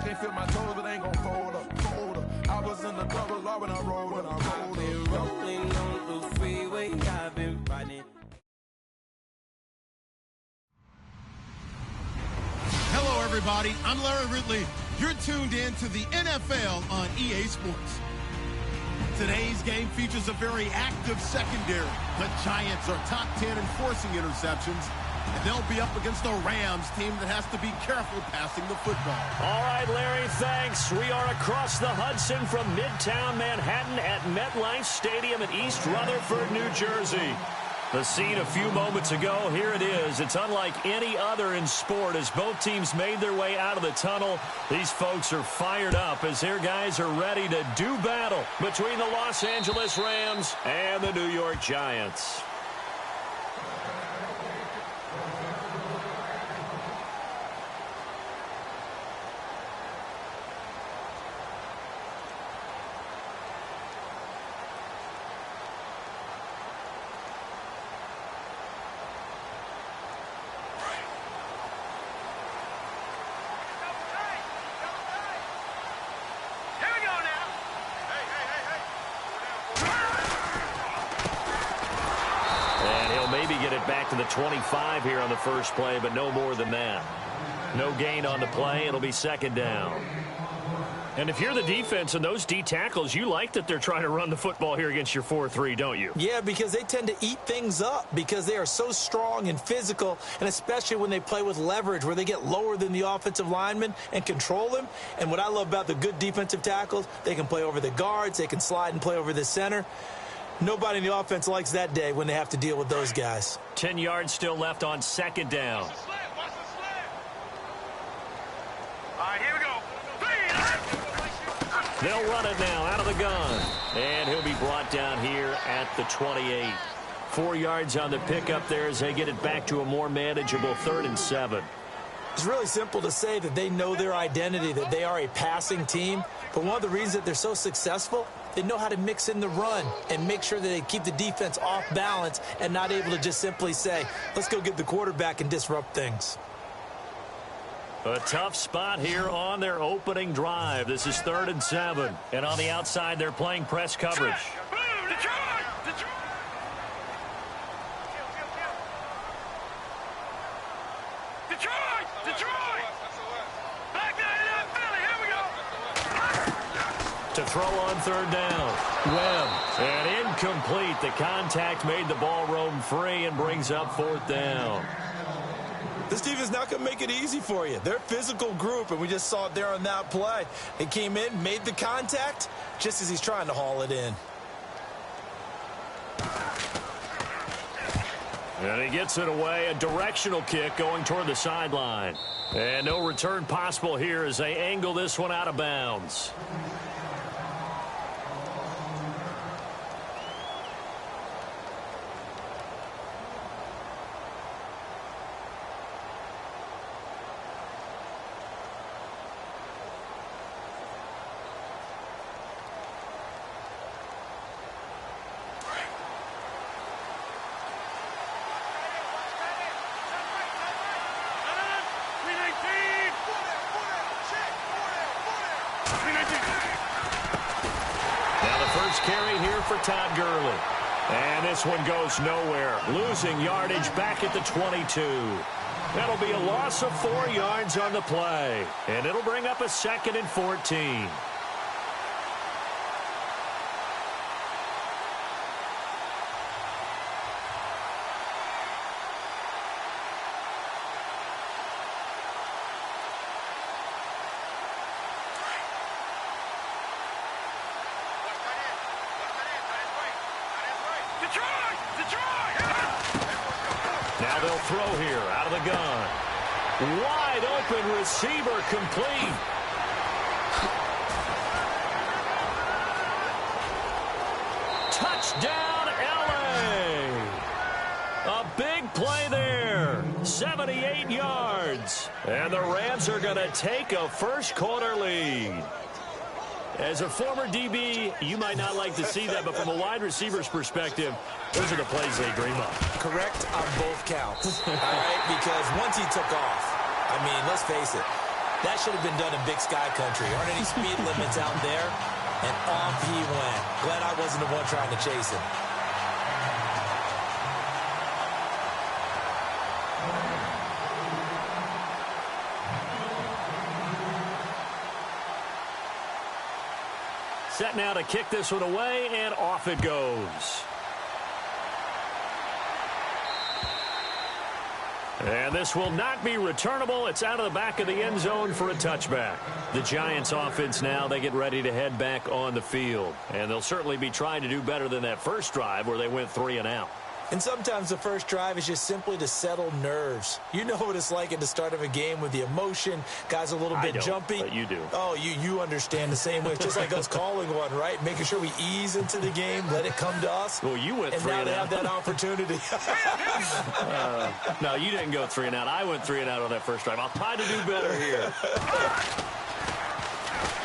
can't feel my toes, but ain't gon' fold up, fold up. I was in the double law when I rolled up. I've been rolling on the freeway, I've been riding. Hello, everybody. I'm Larry Ridley. You're tuned in to the NFL on EA Sports. Today's game features a very active secondary. The Giants are top 10 in forcing interceptions, and they'll be up against the Rams team that has to be careful passing the football. All right, Larry, thanks. We are across the Hudson from Midtown Manhattan at MetLife Stadium in East Rutherford, New Jersey. The scene a few moments ago, here it is. It's unlike any other in sport as both teams made their way out of the tunnel. These folks are fired up as their guys are ready to do battle between the Los Angeles Rams and the New York Giants. Back to the 25 here on the first play, but no more than that. No gain on the play. It'll be second down. And if you're the defense and those D tackles, you like that they're trying to run the football here against your 4-3, don't you? Yeah, because they tend to eat things up because they are so strong and physical, and especially when they play with leverage where they get lower than the offensive linemen and control them. And what I love about the good defensive tackles, they can play over the guards, they can slide and play over the center. Nobody in the offense likes that day when they have to deal with those guys. 10 yards still left on second down. Watch the all right, here we go. They'll run it now out of the gun. And he'll be brought down here at the 28. 4 yards on the pickup there as they get it back to a more manageable 3rd and 7. It's really simple to say that they know their identity, that they are a passing team. But one of the reasons that they're so successful, they know how to mix in the run and make sure that they keep the defense off balance and not able to just simply say, let's go get the quarterback and disrupt things. A tough spot here on their opening drive. This is 3rd and 7. And on the outside, they're playing press coverage. To throw on 3rd down. Webb. And incomplete. The contact made the ball roam free and brings up 4th down. This team is not going to make it easy for you. They're a physical group, and we just saw it there on that play. They came in, made the contact, just as he's trying to haul it in. And he gets it away. A directional kick going toward the sideline. And no return possible here as they angle this one out of bounds. Carry here for Todd Gurley. And this one goes nowhere. Losing yardage back at the 22. That'll be a loss of 4 yards on the play. And it'll bring up a 2nd and 14. Now they'll throw here out of the gun. Wide open receiver complete. Touchdown, LA. A big play there. 78 yards. And the Rams are going to take a first-quarter lead. As a former DB, you might not like to see that, but from a wide receiver's perspective, those are the plays they dream of. Correct on both counts, all right? Because once he took off, I mean, let's face it, That should have been done in Big Sky Country. Aren't any speed limits out there? And off he went. Glad I wasn't the one trying to chase him. Set now to kick this one away, and off it goes. And this will not be returnable. It's out of the back of the end zone for a touchback. The Giants offense now, they get ready to head back on the field. And they'll certainly be trying to do better than that first drive where they went 3 and out. And sometimes the first drive is just simply to settle nerves. You know what it's like at the start of a game with the emotion. Guys a little bit jumpy. But you do. Oh, you understand the same way. It's just like us calling one, right? Making sure we ease into the game, let it come to us. Well, you went 3 and out. And now they have that opportunity. No, you didn't go 3 and out. I went 3 and out on that first drive. I'll try to do better here.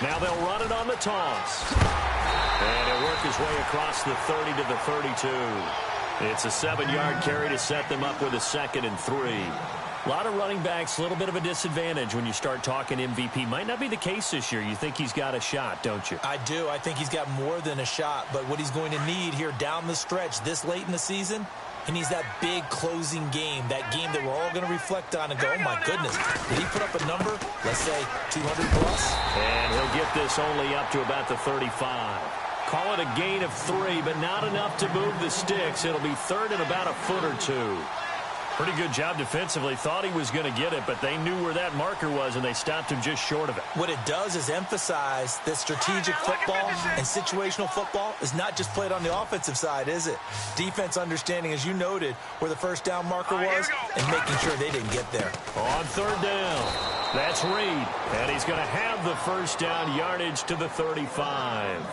Now they'll run it on the toss. And he'll work his way across the 30 to the 32. It's a 7-yard carry to set them up with a 2nd and 3. A lot of running backs, a little bit of a disadvantage when you start talking MVP. Might not be the case this year. You think he's got a shot, don't you? I do. I think he's got more than a shot. But what he's going to need here down the stretch this late in the season, he needs that big closing game, that game that we're all going to reflect on and go, oh, my goodness, did he put up a number, let's say 200 plus? And he'll get this only up to about the 35. Call it a gain of 3, but not enough to move the sticks. It'll be 3rd and about a foot or 2. Pretty good job defensively. Thought he was going to get it, but they knew where that marker was, and they stopped him just short of it. What it does is emphasize that strategic football and situational football is not just played on the offensive side, is it? Defense understanding, as you noted, where the first down marker was and making sure they didn't get there. On 3rd down, that's Reed, and he's going to have the first down yardage to the 35.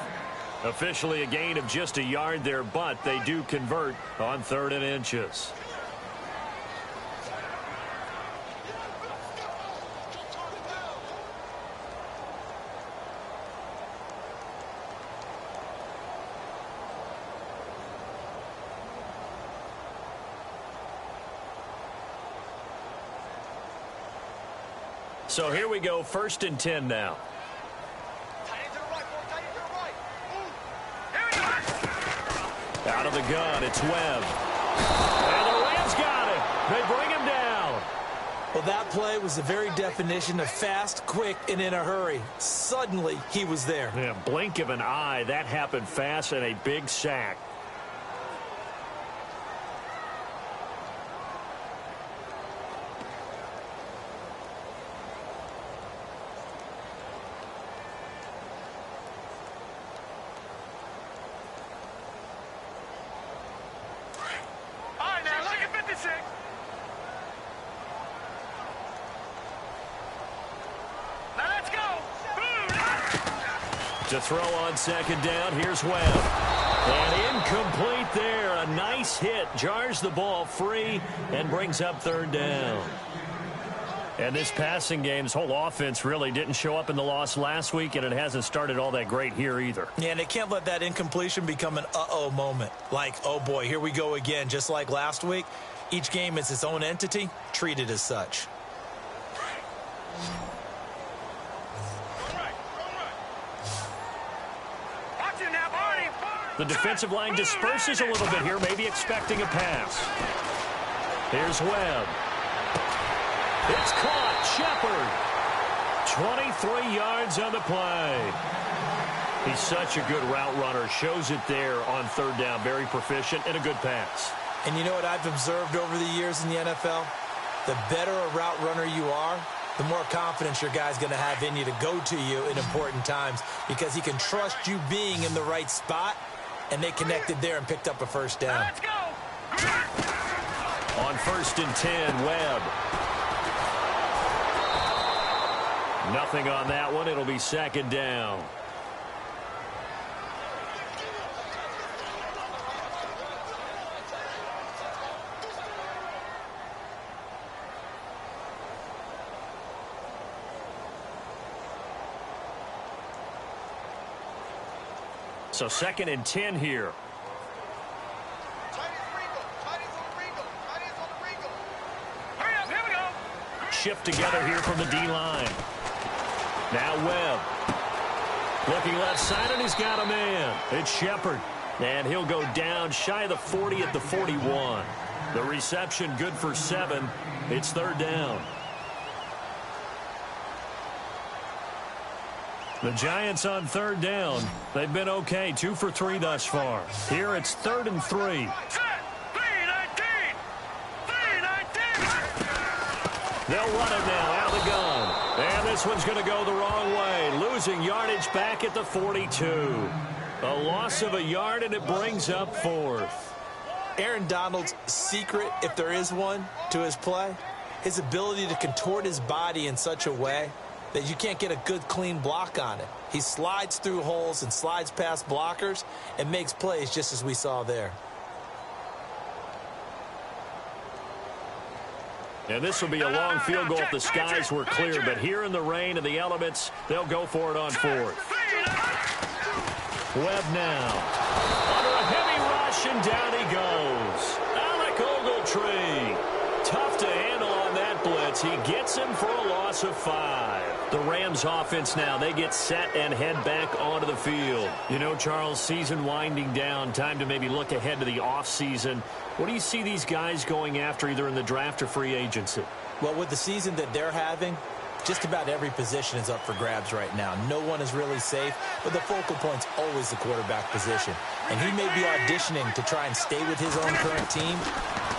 Officially a gain of just a yard there, but they do convert on 3rd and inches. So here we go, 1st and 10 now. Out of the gun, it's Webb. And the Rams got it. They bring him down. Well, that play was the very definition of fast, quick, and in a hurry. Suddenly, he was there. Yeah, blink of an eye. That happened fast and a big sack. To throw on 2nd down, here's Webb. And incomplete there. A nice hit. Jars the ball free and brings up 3rd down. And this passing game, this whole offense really didn't show up in the loss last week, and it hasn't started all that great here either. Yeah, and they can't let that incompletion become an uh-oh moment. Like, oh boy, here we go again. Just like last week, each game is its own entity, treated as such. The defensive line disperses a little bit here, maybe expecting a pass. Here's Webb. It's caught. Shepard. 23 yards on the play. He's such a good route runner. Shows it there on 3rd down. Very proficient and a good pass. And you know what I've observed over the years in the NFL? The better a route runner you are, the more confidence your guy's going to have in you to go to you in important times because he can trust you being in the right spot. And they connected there and picked up a 1st down. Let's go. On 1st and 10, Webb. Nothing on that one. It'll be 2nd down. So 2nd and 10 here. Shift together here from the D-line. Now Webb. Looking left side, and he's got a man. It's Shepard. And he'll go down shy of the 40 at the 41. The reception good for 7. It's third down. The Giants on third down. They've been okay, 2 for 3 thus far. Here it's 3rd and 3. They'll run it now out of the gun. And this one's going to go the wrong way. Losing yardage back at the 42. A loss of a yard, and it brings up 4th. Aaron Donald's secret, if there is one, to his play, his ability to contort his body in such a way that you can't get a good, clean block on it. He slides through holes and slides past blockers and makes plays just as we saw there. And this will be a long field goal if the skies were clear, but here in the rain and the elements, they'll go for it on 4th. Webb now. Under a heavy rush, and down he goes. Alec Ogletree. Tough to handle on that blitz. He gets him for a loss of 5. The Rams offense now, they get set and head back onto the field. You know, Charles, season winding down, time to maybe look ahead to the offseason. What do you see these guys going after either in the draft or free agency? Well, with the season that they're having, just about every position is up for grabs right now. No one is really safe, but the focal point's always the quarterback position. And he may be auditioning to try and stay with his own current team.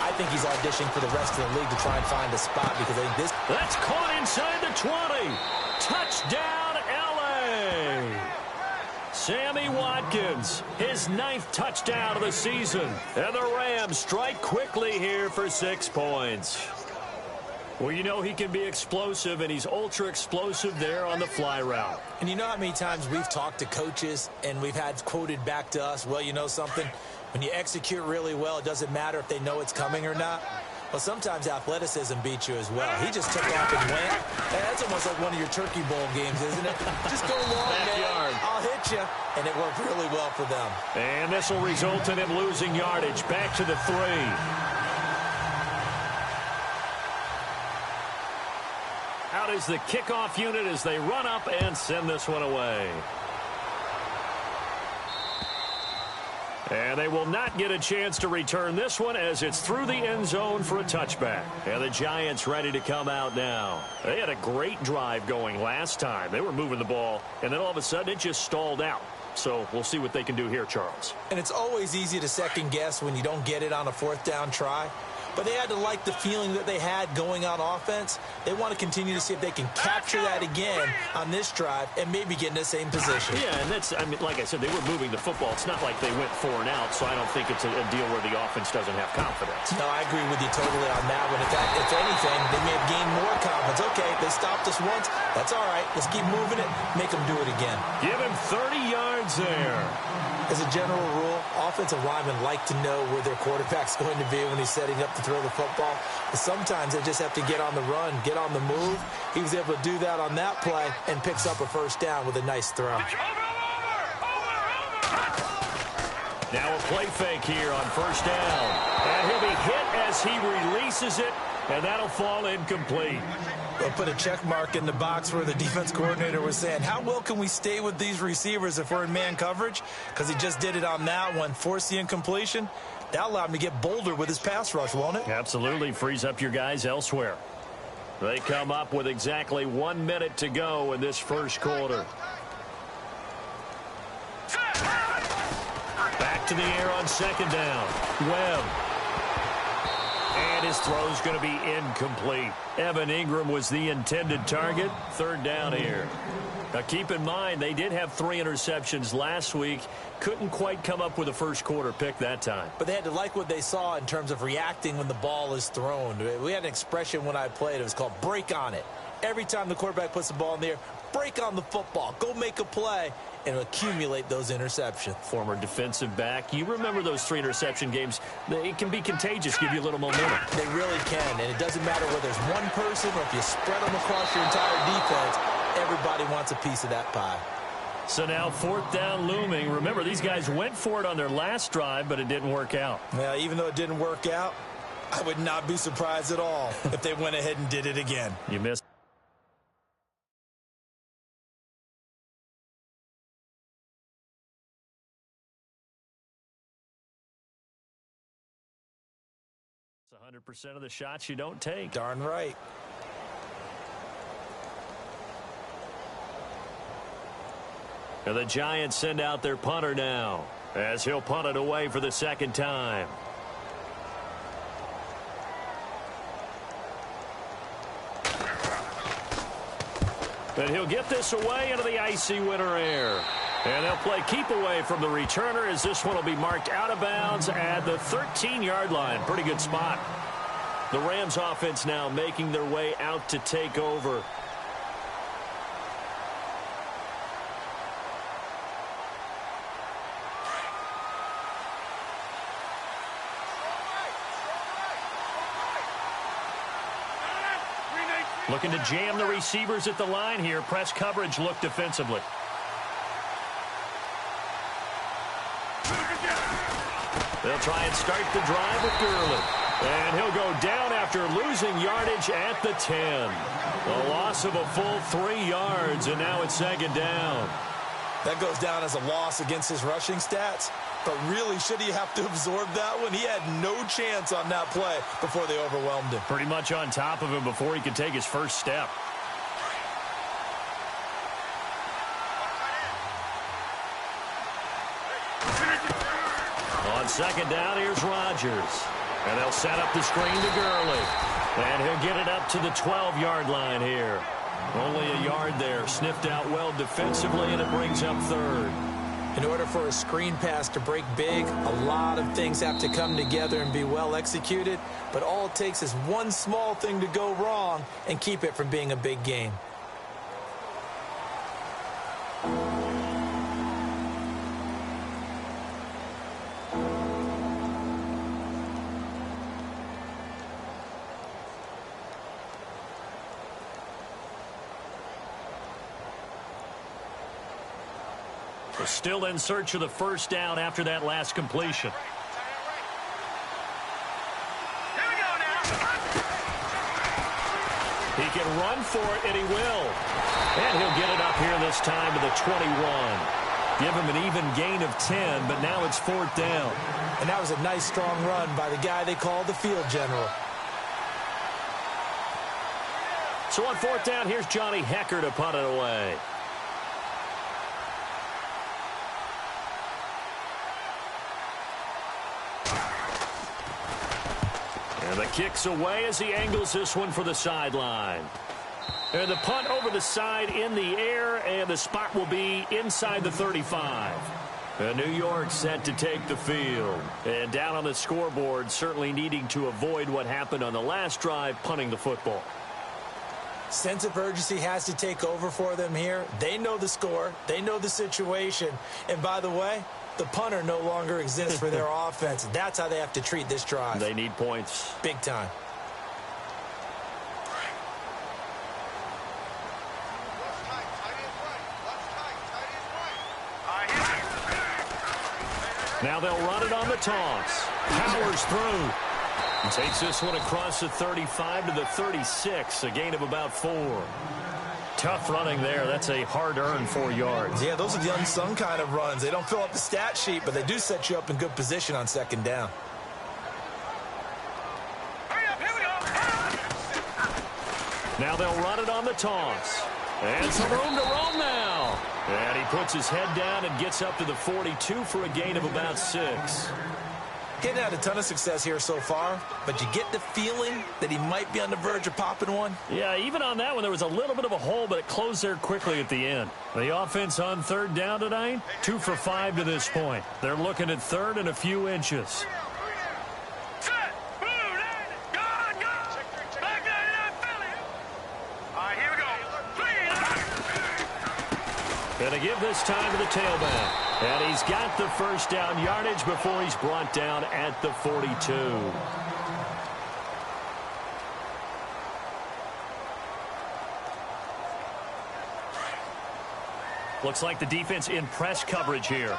I think he's auditioning for the rest of the league to try and find a spot because I think this... That's caught inside the 20. Touchdown, L.A. Sammy Watkins, his 9th touchdown of the season. And the Rams strike quickly here for 6 points. Well, you know he can be explosive, and he's ultra-explosive there on the fly route. And you know how many times we've talked to coaches and we've had quoted back to us, well, you know something? When you execute really well, it doesn't matter if they know it's coming or not. Well, sometimes athleticism beats you as well. He just took off and went. That's almost like one of your Turkey Bowl games, isn't it? Just go long, man. I'll hit you. And it worked really well for them. And this will result in him losing yardage back to the 3. Out is the kickoff unit as they run up and send this one away. And they will not get a chance to return this one as it's through the end zone for a touchback. And the Giants ready to come out now. They had a great drive going last time. They were moving the ball, and then all of a sudden it just stalled out. So we'll see what they can do here, Charles. And it's always easy to second guess when you don't get it on a 4th down try. But they had to like the feeling that they had going on offense. They want to continue to see if they can capture that again on this drive and maybe get in the same position. Yeah, and that's, I mean, like I said, they were moving the football. It's not like they went 4 and out, so I don't think it's a deal where the offense doesn't have confidence. No, I agree with you totally on that one. If anything, they may have gained more confidence. Okay, they stopped us once. That's all right. Let's keep moving it. Make them do it again. Give him 30 yards there. As a general rule, offensive linemen like to know where their quarterback's going to be when he's setting up to throw the football. But sometimes they just have to get on the run, get on the move. He was able to do that on that play and picks up a 1st down with a nice throw. Now a play fake here on 1st down. And he'll be hit as he releases it, and that'll fall incomplete. They'll put a check mark in the box where the defense coordinator was saying, how well can we stay with these receivers if we're in man coverage? Because he just did it on that one, forced the incompletion. That'll allow him to get bolder with his pass rush, won't it? Absolutely. Frees up your guys elsewhere. They come up with exactly 1 minute to go in this first quarter. Back to the air on 2nd down. Webb. And his throw's going to be incomplete. Evan Ingram was the intended target. 3rd down here. Now keep in mind, they did have 3 interceptions last week. Couldn't quite come up with a first quarter pick that time. But they had to like what they saw in terms of reacting when the ball is thrown. We had an expression when I played. It was called break on it. Every time the quarterback puts the ball in the air, break on the football. Go make a play and accumulate those interceptions. Former defensive back. You remember those 3 interception games. It can be contagious, give you a little momentum. They really can, and it doesn't matter whether there's one person or if you spread them across your entire defense. Everybody wants a piece of that pie. So now 4th down looming. Remember, these guys went for it on their last drive, but it didn't work out. Well, even though it didn't work out, I would not be surprised at all if they went ahead and did it again. You missed. It's 100% of the shots you don't take. Darn right. And the Giants send out their punter now, as he'll punt it away for the second time. And he'll get this away into the icy winter air. And they'll play keep away from the returner, as this one will be marked out of bounds at the 13-yard line. Pretty good spot. The Rams offense now making their way out to take over. Looking to jam the receivers at the line here. Press coverage look defensively. They'll try and start the drive with Gurley. And he'll go down after losing yardage at the 10. A loss of a full 3 yards, and now it's second down. That goes down as a loss against his rushing stats. But really, should he have to absorb that one? He had no chance on that play before they overwhelmed him. Pretty much on top of him before he could take his first step. On second down, here's Rodgers. And they'll set up the screen to Gurley. And he'll get it up to the 12-yard line here. Only a yard there. Sniffed out well defensively, and it brings up third. In order for a screen pass to break big, a lot of things have to come together and be well executed. But all it takes is one small thing to go wrong and keep it from being a big game. Still in search of the first down after that last completion. Here we go now. He can run for it, and he will. And he'll get it up here this time to the 21. Give him an even gain of 10, but now it's fourth down. And that was a nice, strong run by the guy they call the field general. So on fourth down, here's Johnny Hecker to punt it away. And the kick's away as he angles this one for the sideline. And the punt over the side in the air, and the spot will be inside the 35. And New York set to take the field. And down on the scoreboard, certainly needing to avoid what happened on the last drive, punting the football. Sense of urgency has to take over for them here. They know the score. They know the situation. And by the way, the punter no longer exists for their offense. That's how they have to treat this drive. They need points. Big time. Now they'll run it on the toss. Powers through. And takes this one across the 35 to the 36. A gain of about 4. Tough running there. That's a hard-earned 4 yards. Yeah, those are the unsung kind of runs. They don't fill up the stat sheet, but they do set you up in good position on second down. Hurry up, here we go. Now they'll run it on the toss. And some room to roam now. And he puts his head down and gets up to the 42 for a gain of about 6. He hadn't had a ton of success here so far, but you get the feeling that he might be on the verge of popping one. Yeah, even on that one, there was a little bit of a hole, but it closed there quickly at the end. The offense on third down tonight, 2 for 5 to this point. They're looking at third and a few inches. Set, move, land, gone, gone. Back there, Philly. All right, here we go. And to give this time to the tailback. And he's got the first down yardage before he's brought down at the 42. Looks like the defense in press coverage here.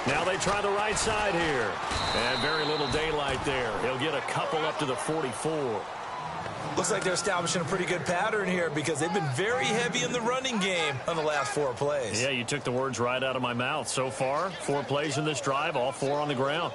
Now they try the right side here. And very little daylight there. He'll get a couple up to the 44. Looks like they're establishing a pretty good pattern here because they've been very heavy in the running game on the last 4 plays. Yeah, you took the words right out of my mouth. So far, 4 plays in this drive, all 4 on the ground.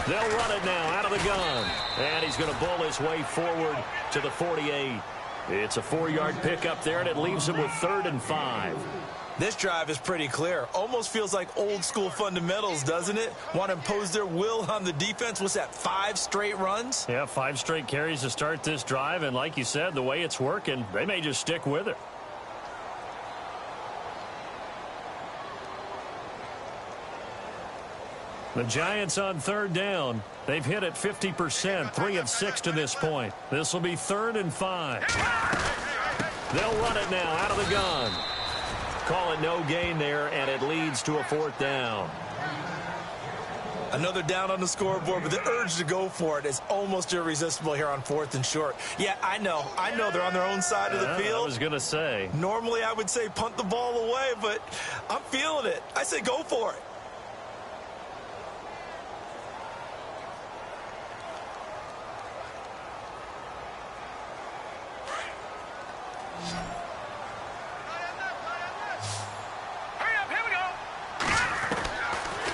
They'll run it now out of the gun. And he's going to bull his way forward to the 48. It's a 4-yard pickup there, and it leaves him with 3rd and 5. This drive is pretty clear. Almost feels like old-school fundamentals, doesn't it? Want to impose their will on the defense. What's that, 5 straight runs? Yeah, 5 straight carries to start this drive. And like you said, the way it's working, they may just stick with it. The Giants on 3rd down. They've hit it 50%, 3 of 6 to this point. This will be 3rd and 5. They'll run it now out of the gun. Call it no gain there, and it leads to a 4th down. Another down on the scoreboard, but the urge to go for it is almost irresistible here on 4th and short. Yeah, I know they're on their own side of the field. I was going to say. Normally I would say punt the ball away, but I'm feeling it. I say go for it.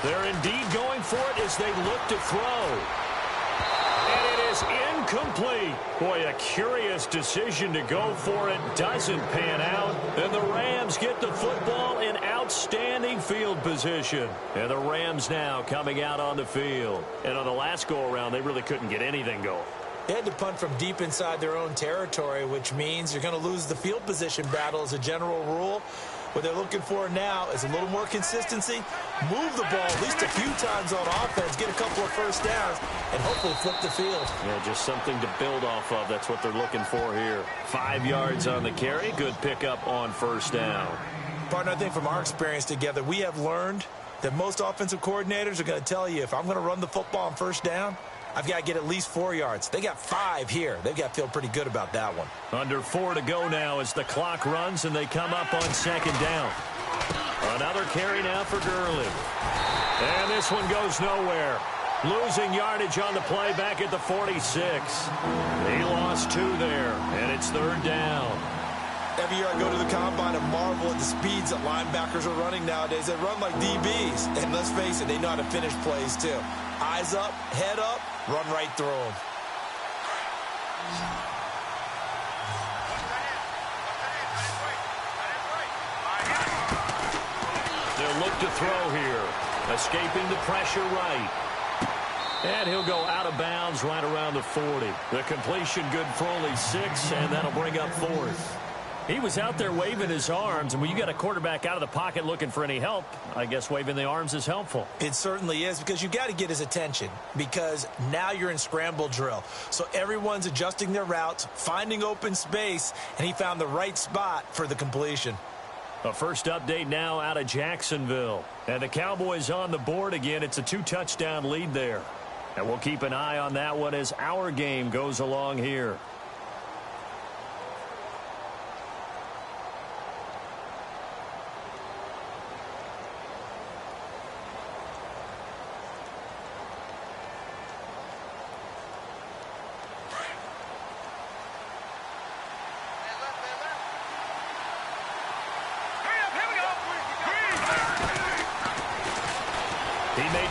They're indeed going for it as they look to throw. And it is incomplete. Boy, a curious decision to go for it. Doesn't pan out. And the Rams get the football in outstanding field position. And the Rams now coming out on the field. And on the last go-around, they really couldn't get anything going. They had to punt from deep inside their own territory, which means you're going to lose the field position battle as a general rule. What they're looking for now is a little more consistency, move the ball at least a few times on offense, get a couple of first downs, and hopefully flip the field. Yeah, just something to build off of. That's what they're looking for here. 5 yards on the carry. Good pickup on 1st down. Partner, I think from our experience together, we have learned that most offensive coordinators are going to tell you, if I'm going to run the football on 1st down, I've got to get at least 4 yards. They got 5 here. They've got to feel pretty good about that one. Under 4 to go now as the clock runs and they come up on 2nd down. Another carry now for Gurley. And this one goes nowhere. Losing yardage on the play back at the 46. He lost 2 there, and it's 3rd down. Every year I go to the combine and marvel at the speeds that linebackers are running nowadays. They run like DBs. And let's face it, they know how to finish plays too. Eyes up, head up, run right through them. They'll look to throw here. Escaping the pressure right. And he'll go out of bounds right around the 40. The completion good for only 6, and that'll bring up 4th. He was out there waving his arms, and when you got a quarterback out of the pocket looking for any help, I guess waving the arms is helpful. It certainly is, because you got to get his attention, because now you're in scramble drill. So everyone's adjusting their routes, finding open space, and he found the right spot for the completion. A first update now out of Jacksonville. And the Cowboys on the board again. It's a 2-touchdown lead there. And we'll keep an eye on that one as our game goes along here.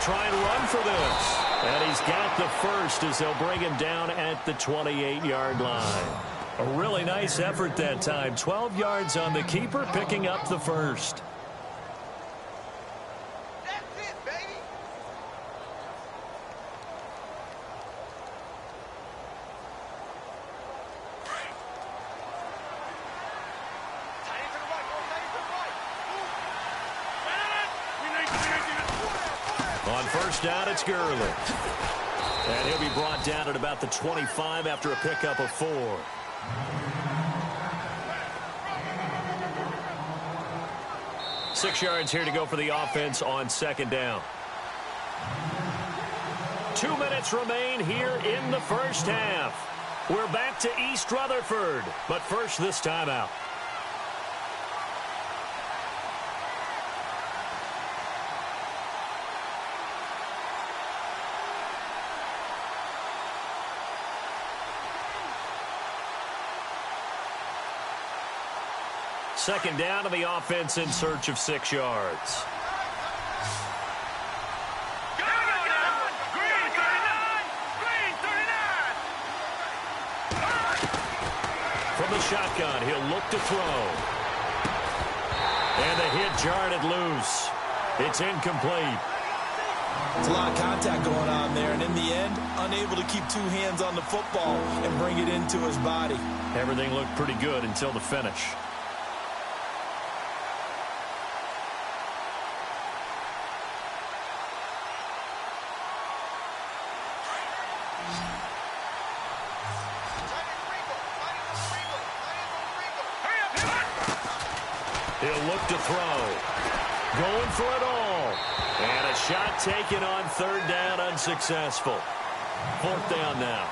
Try and run for this. And he's got the first as they'll bring him down at the 28-yard line. A really nice effort that time. 12 yards on the keeper, picking up the first. That's it, baby. On 1st down, it's Gurley. And he'll be brought down at about the 25 after a pickup of 4. 6 yards here to go for the offense on second down. 2 minutes remain here in the first half. We're back to East Rutherford, but first this timeout. Second down to the offense in search of 6 yards. From the shotgun, he'll look to throw. And the hit jarred it loose. It's incomplete. There's a lot of contact going on there, and in the end, unable to keep 2 hands on the football and bring it into his body. Everything looked pretty good until the finish. He'll look to throw. Going for it all. And a shot taken on third down, unsuccessful. Fourth down now.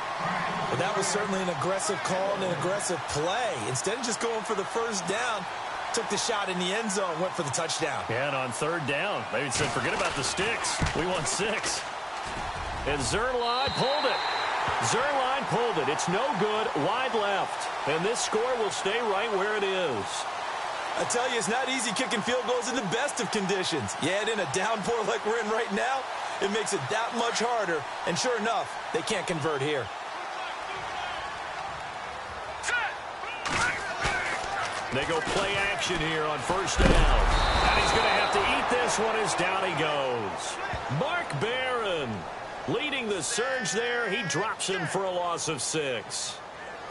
Well, that was certainly an aggressive call and an aggressive play. Instead of just going for the first down, took the shot in the end zone, went for the touchdown. Yeah, and on third down, maybe said, forget about the sticks. We want 6. And Zerline pulled it. Zerline pulled it. It's no good. Wide left. And this score will stay right where it is. I tell you, it's not easy kicking field goals in the best of conditions. You add in a downpour like we're in right now, it makes it that much harder. And sure enough, they can't convert here. They go play action here on first down. And he's going to have to eat this one as down he goes. Mark Barron leading the surge there. He drops him for a loss of 6.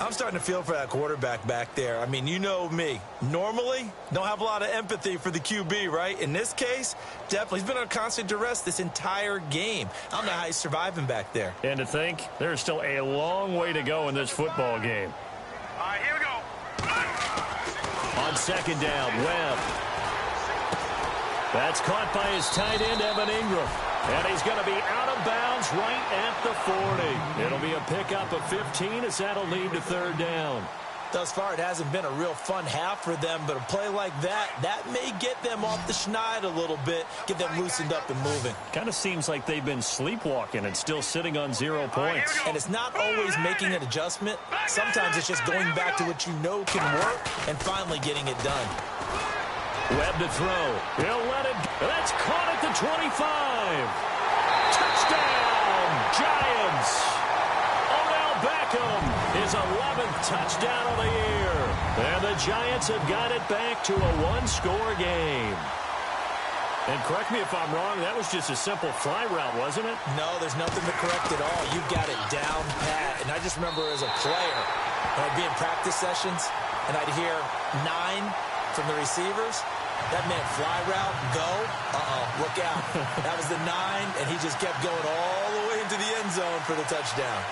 I'm starting to feel for that quarterback back there. I mean, you know me. Normally, don't have a lot of empathy for the QB, right? In this case, definitely. He's been on constant duress this entire game. I don't know how he's surviving back there. And to think, there's still a long way to go in this football game. All right, here we go. On second down, Webb. That's caught by his tight end, Evan Ingram. And he's going to be out of bounds right at the 40. It'll be a pickup of 15 as that'll lead to third down. Thus far, it hasn't been a real fun half for them, but a play like that may get them off the schneid a little bit, get them loosened up and moving. Kind of seems like they've been sleepwalking and still sitting on 0 points. And it's not always making an adjustment. Sometimes it's just going back to what you know can work and finally getting it done. Webb to throw. He'll let it. That's caught at the 25. Touchdown, Giants. Odell Beckham, his 11th touchdown of the year. And the Giants have got it back to a 1-score game. And correct me if I'm wrong, that was just a simple fly route, wasn't it? No, there's nothing to correct at all. You've got it down pat. And I just remember as a player, when I'd be in practice sessions, and I'd hear 9 from the receivers. That meant fly route, go, look out. That was the 9, and he just kept going all the way into the end zone for the touchdown.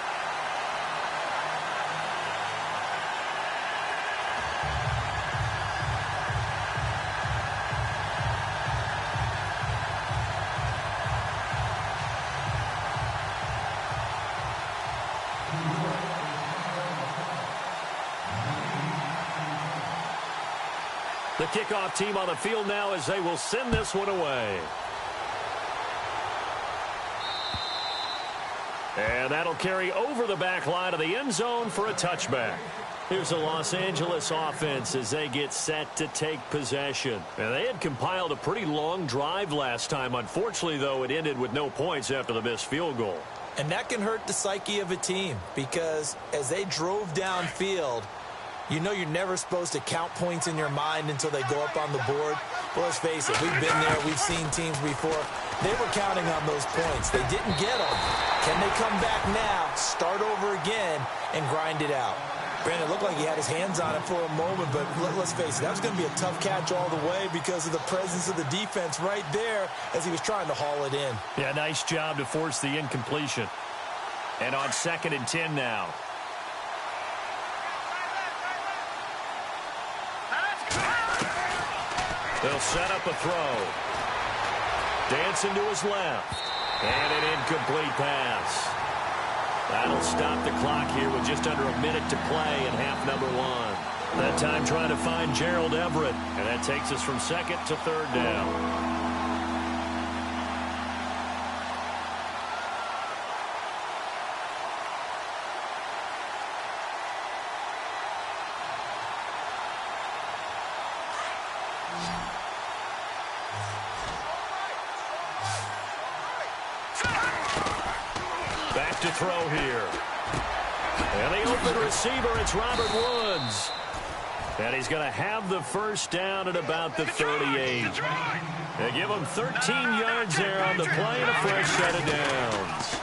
The kickoff team on the field now as they will send this one away. And that'll carry over the back line of the end zone for a touchback. Here's the Los Angeles offense as they get set to take possession. And they had compiled a pretty long drive last time. Unfortunately, though, it ended with no points after the missed field goal. And that can hurt the psyche of a team because as they drove downfield, you know you're never supposed to count points in your mind until they go up on the board. Well, let's face it, we've been there. We've seen teams before. They were counting on those points. They didn't get them. Can they come back now, start over again, and grind it out? Brandon, it looked like he had his hands on it for a moment, but let's face it, that was going to be a tough catch all the way because of the presence of the defense right there as he was trying to haul it in. Yeah, nice job to force the incompletion. And on 2nd and 10 now. They'll set up a throw. Dancing to his left. And an incomplete pass. That'll stop the clock here with just under a minute to play in half number 1. That time trying to find Gerald Everett. And that takes us from second to third down. Back to throw here. And the open receiver, it's Robert Woods. And he's going to have the first down at about the 38. They give him 13 yards there on the play and a fresh set of downs.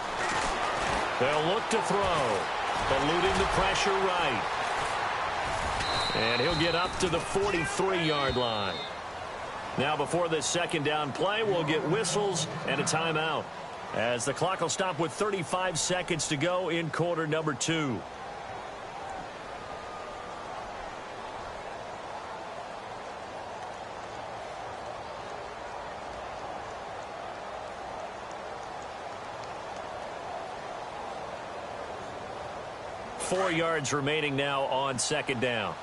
They'll look to throw, eluding the pressure right. And he'll get up to the 43-yard line. Now before this second down play, we'll get whistles and a timeout, as the clock will stop with 35 seconds to go in quarter number 2. Four yards remaining now on second down.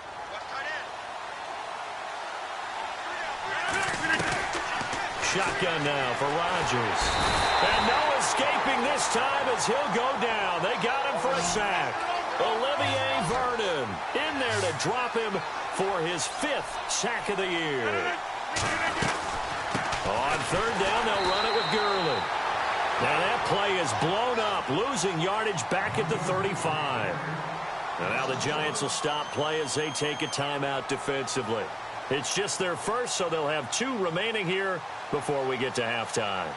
Shotgun now for Rodgers. And no escaping this time as he'll go down. They got him for a sack. Olivier Vernon in there to drop him for his 5th sack of the year. On third down, they'll run it with Gurley. Now that play is blown up, losing yardage back at the 35. And now the Giants will stop play as they take a timeout defensively. It's just their first, so they'll have 2 remaining here before we get to halftime.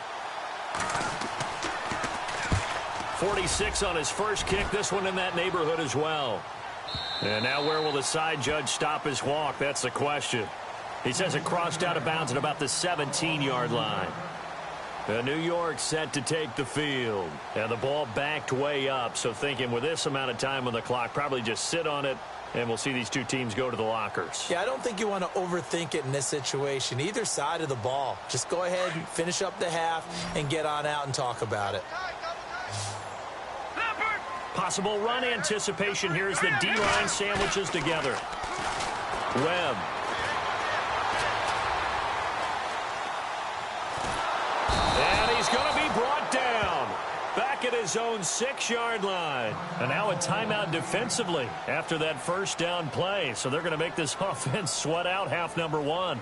46 on his first kick, this one in that neighborhood as well. And now where will the side judge stop his walk? That's the question. He says it crossed out of bounds at about the 17-yard line. New York set to take the field. And the ball backed way up, so thinking with this amount of time on the clock, probably just sit on it, and we'll see these 2 teams go to the lockers. Yeah, I don't think you want to overthink it in this situation. Either side of the ball. Just go ahead and finish up the half and get on out and talk about it. Possible run anticipation here as the D-line sandwiches together. Webb. And he's going to be brought down. Back at his own 6-yard line. And now a timeout defensively after that first down play. So they're going to make this offense sweat out half number 1.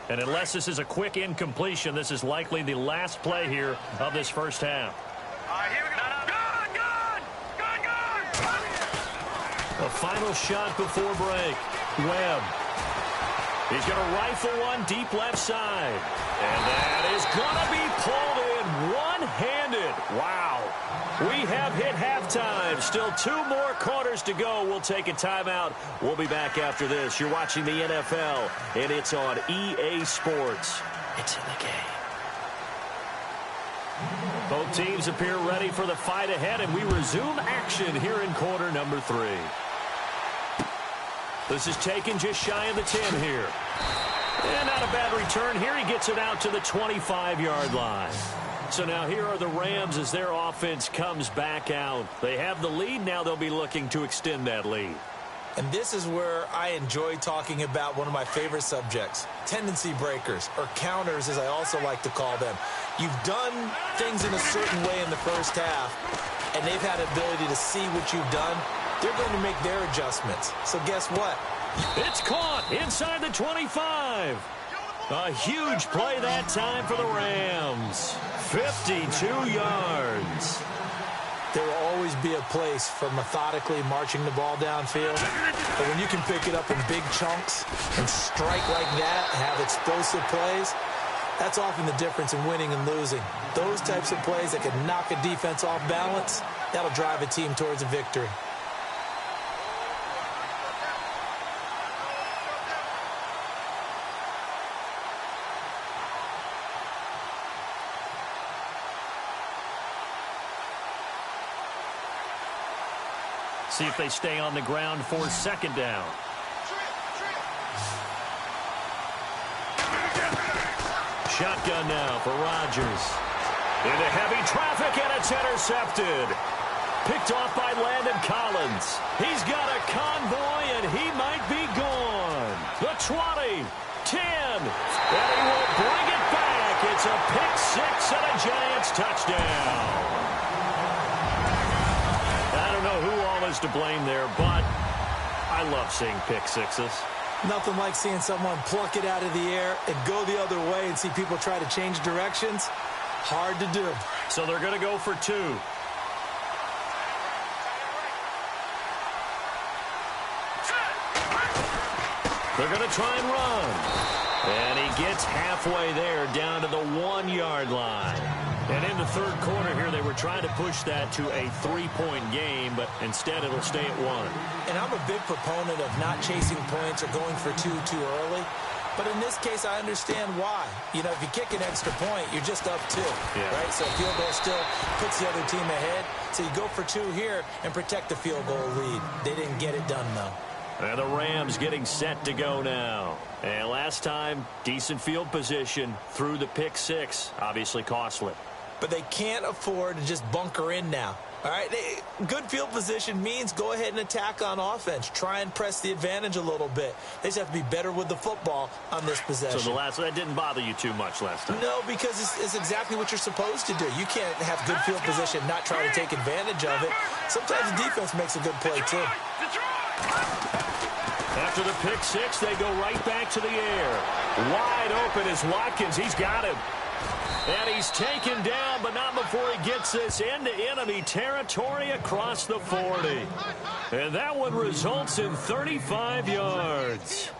And unless this is a quick incompletion, this is likely the last play here of this first half. Here we go. A final shot before break. Webb. He's going to rifle one deep left side. And that is going to be pulled in one-handed. Wow. We have hit halftime. Still 2 more quarters to go. We'll take a timeout. We'll be back after this. You're watching the NFL, and it's on EA Sports. It's in the game. Both teams appear ready for the fight ahead, and we resume action here in quarter number 3. This is taken just shy of the 10 here. And not a bad return here. He gets it out to the 25-yard line. So now here are the Rams as their offense comes back out. They have the lead. Now they'll be looking to extend that lead. And this is where I enjoy talking about one of my favorite subjects, tendency breakers, or counters as I also like to call them. You've done things in a certain way in the first half, and they've had the ability to see what you've done. They're going to make their adjustments. So guess what? It's caught inside the 25. A huge play that time for the Rams. 52 yards. There will always be a place for methodically marching the ball downfield. But when you can pick it up in big chunks and strike like that, have explosive plays, that's often the difference in winning and losing. Those types of plays that can knock a defense off balance, that'll drive a team towards a victory. See if they stay on the ground for second down. Shotgun now for Rodgers. Into heavy traffic, and it's intercepted. Picked off by Landon Collins. He's got a convoy, and he might be gone. The 20, 10, and he will bring it back. It's a pick six and a Giants touchdown. I don't know who all is to blame there, but I love seeing pick sixes. Nothing like seeing someone pluck it out of the air and go the other way and see people try to change directions. Hard to do. So they're going to go for two. They're going to try and run. And he gets halfway there down to the 1 yard line. And in the third quarter here, they were trying to push that to a 3-point game, but instead it'll stay at 1. And I'm a big proponent of not chasing points or going for two too early. But in this case, I understand why. You know, if you kick an extra point, you're just up 2, right? So a field goal still puts the other team ahead. So you go for 2 here and protect the field goal lead. They didn't get it done, though. And the Rams getting set to go now. And last time, decent field position through the pick six. Obviously costly. But they can't afford to just bunker in now. All right, good field position means go ahead and attack on offense. Try and press the advantage a little bit. They just have to be better with the football on this possession. So that didn't bother you too much last time? No, because it's exactly what you're supposed to do. You can't have good field position, not try to take advantage of it. Sometimes the defense makes a good play, too. After the pick six, they go right back to the air. Wide open is Watkins. He's got him. And he's taken down, but not before he gets this into enemy territory across the 40. And that one results in 35 yards.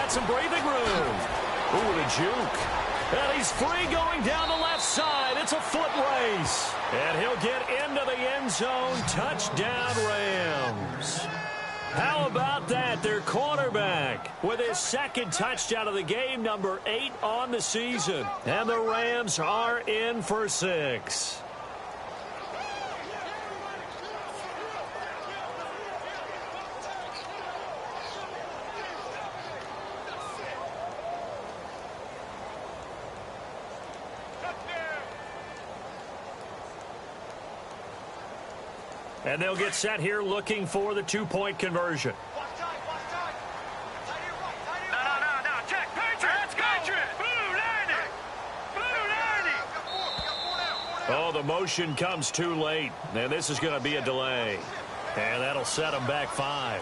Some breathing room. Ooh, and a juke. And he's free going down the left side. It's a foot race. And he'll get into the end zone. Touchdown, Rams. How about that? Their quarterback with his second touchdown of the game, number 8 on the season. And the Rams are in for 6. And they'll get set here looking for the 2-point conversion. No. Check. Patriots. Blue landing. Oh, the motion comes too late. And this is going to be a delay. And that'll set them back 5.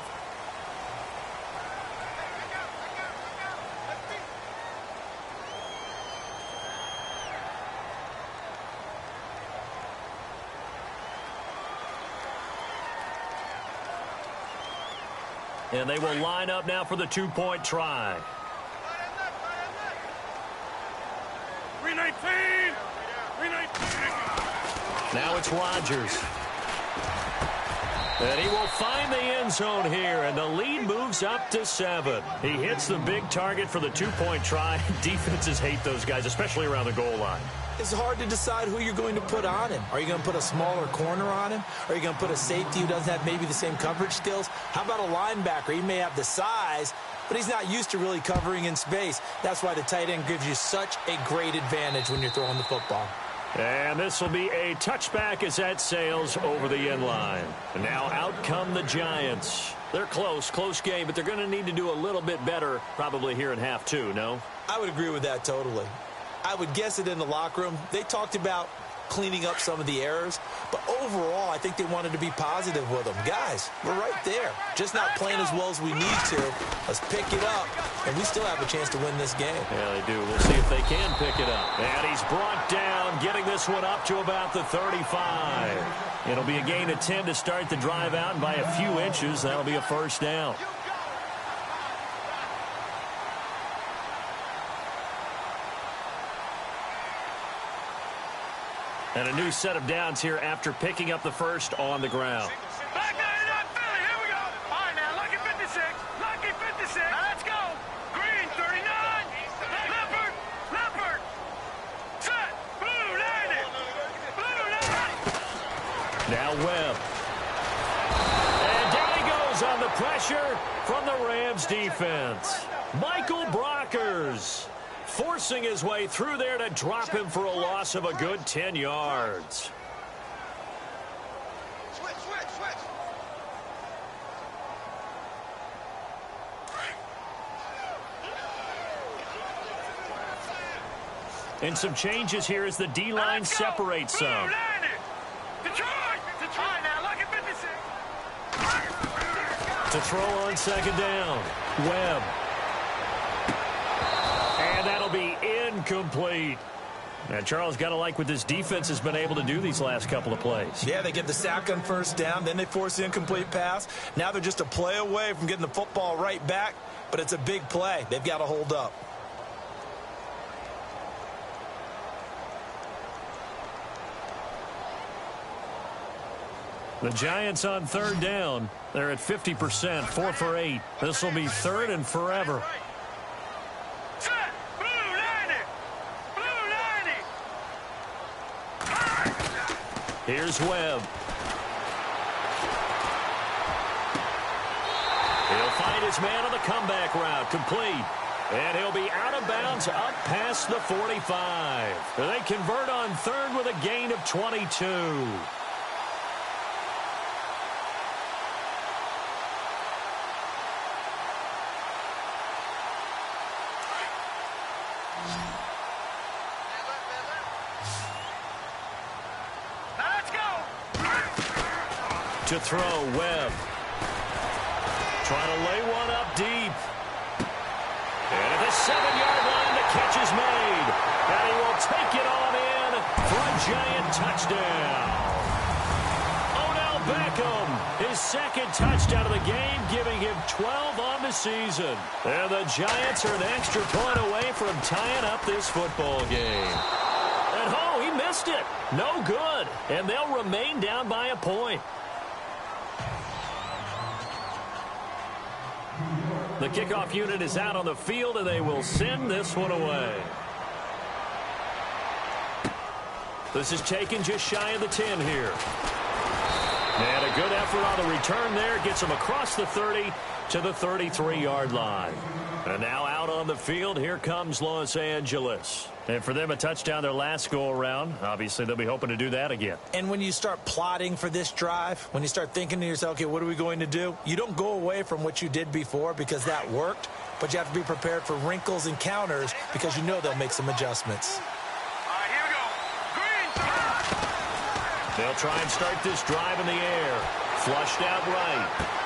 And they will line up now for the 2-point try. 319. Now it's Rodgers. And he will find the end zone here, and the lead moves up to 7. He hits the big target for the 2-point try. Defenses hate those guys, especially around the goal line. It's hard to decide who you're going to put on him. Are you going to put a smaller corner on him? Are you going to put a safety who doesn't have maybe the same coverage skills? How about a linebacker? He may have the size, but he's not used to really covering in space. That's why the tight end gives you such a great advantage when you're throwing the football. And this will be a touchback as that sails over the end line. And now out come the Giants. They're close game, but they're going to need to do a little bit better probably here in half 2, no? I would agree with that totally. I would guess it in the locker room. They talked about cleaning up some of the errors, but overall, I think they wanted to be positive with them. Guys, we're right there. Just not playing as well as we need to. Let's pick it up, and we still have a chance to win this game. Yeah, they do. We'll see if they can pick it up. And he's brought down, getting this one up to about the 35. It'll be a gain of 10 to start the drive out, and by a few inches, that'll be a first down. And a new set of downs here after picking up the first on the ground. Back 99 Philly, here we go. All right, now, lucky 56. Lucky 56. Now, let's go. Green, 39. Leopard. Leopard. Set. Blue, 90. Blue, 90. Now Webb. And down he goes on the pressure from the Rams defense. Michael Brockers forcing his way through there to drop him for a loss of a good 10 yards. Switch. And some changes here as the D-line separates some. Detroit. All right, now, lucky 56. To throw on second down. Webb. And that'll be incomplete. And Charles, got to like what this defense has been able to do these last couple of plays. Yeah, they get the sack on first down, then they force the incomplete pass. Now they're just a play away from getting the football right back, but it's a big play. They've got to hold up. The Giants on third down. They're at 50%, 4 for 8. This will be third and forever. Set. Blue, 90. Blue, 90. Here's Webb. He'll find his man on the comeback route, complete. And he'll be out of bounds up past the 45. They convert on third with a gain of 22. To throw, Webb. Trying to lay one up deep. And at the 7-yard line, the catch is made. And he will take it on in for a Giant touchdown. Odell Beckham, his second touchdown of the game, giving him 12 on the season. And the Giants are an extra point away from tying up this football game. And he missed it. No good. And they'll remain down by a point. The kickoff unit is out on the field, and they will send this one away. This is taken just shy of the 10 here. And a good effort on the return there. Gets him across the 30 to the 33-yard line. And now out on the field, here comes Los Angeles. And for them, a touchdown their last go-around. Obviously, they'll be hoping to do that again. And when you start plotting for this drive, when you start thinking to yourself, okay, what are we going to do? You don't go away from what you did before because that worked, but you have to be prepared for wrinkles and counters because you know they'll make some adjustments. All right, here we go. Green. They'll try and start this drive in the air. Flushed out right.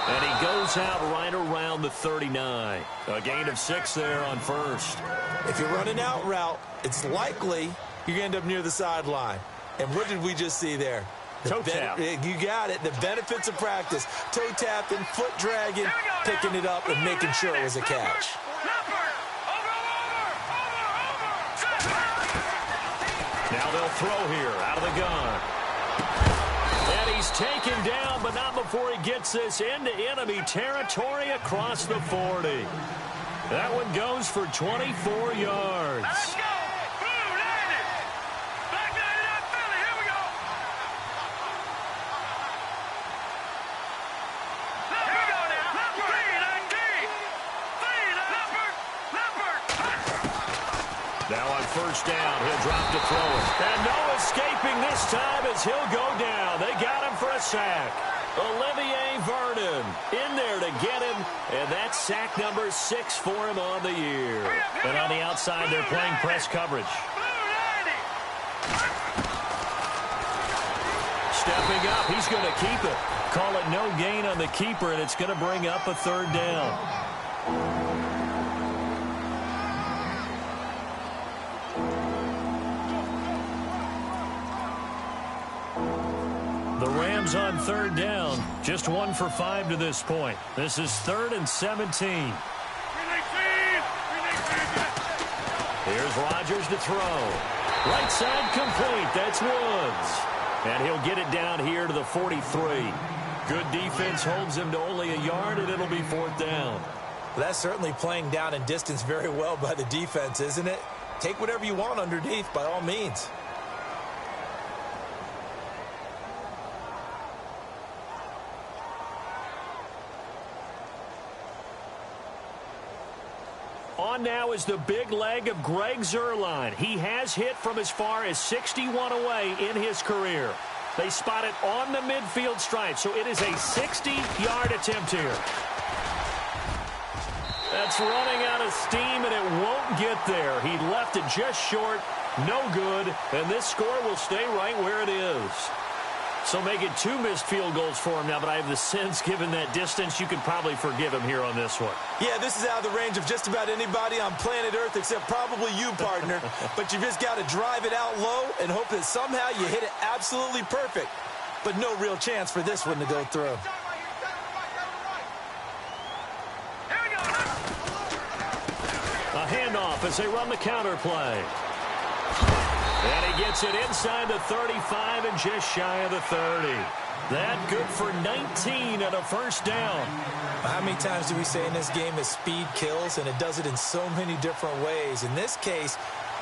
And he goes out right around the 39. A gain of 6 there on first. If you're running out route, it's likely you're going to end up near the sideline. And what did we just see there? Toe tap. You got it. The benefits of practice. Toe tapping, foot dragging, picking it up, and making sure it was a catch. Now they'll throw here out of the gun. And he's taken down, but not before he gets this into enemy territory across the 40. That one goes for 24 yards. Let's go. Blue, 90. Back 99 Philly. Here we go. Here we go now. Leopard. 3-19. Leopard. Now on first down, he'll drop to throw it. And no escaping this time as he'll go down. They got him for a sack. Olivier Vernon in there to get him, and that's sack number 6 for him on the year. And on the outside, they're playing press coverage. Stepping up, he's going to keep it. Call it no gain on the keeper, and it's going to bring up a third down. The Rams on third down, just 1 for 5 to this point. This is 3rd and 17. Here's Rodgers to throw. Right side complete. That's Woods. And he'll get it down here to the 43. Good defense holds him to only a yard, and it'll be 4th down. Well, that's certainly playing down and distance very well by the defense, isn't it? Take whatever you want underneath, by all means. On now is the big leg of Greg Zuerlein. He has hit from as far as 61 away in his career. They spot it on the midfield stripe, so it is a 60-yard attempt here. That's running out of steam, and it won't get there. He left it just short, no good, and this score will stay right where it is. So make it 2 missed field goals for him now, but I have the sense, given that distance, you could probably forgive him here on this one. Yeah, this is out of the range of just about anybody on planet Earth except probably you, partner. But you just got to drive it out low and hope that somehow you hit it absolutely perfect. But no real chance for this one to go through. A handoff as they run the counter play. And he gets it inside the 35 and just shy of the 30. That good for 19 and a 1st down. How many times do we say in this game that speed kills, and it does it in so many different ways? In this case,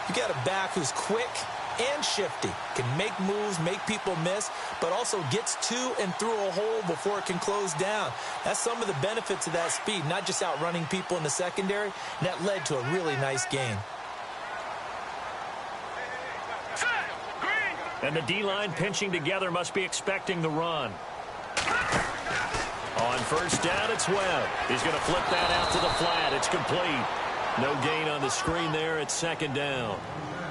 you got a back who's quick and shifty, can make moves, make people miss, but also gets to and through a hole before it can close down. That's some of the benefits of that speed, not just outrunning people in the secondary, and that led to a really nice gain. And the D-line pinching together must be expecting the run. On 1st down, it's Webb. He's going to flip that out to the flat. It's complete. No gain on the screen there. It's 2nd down.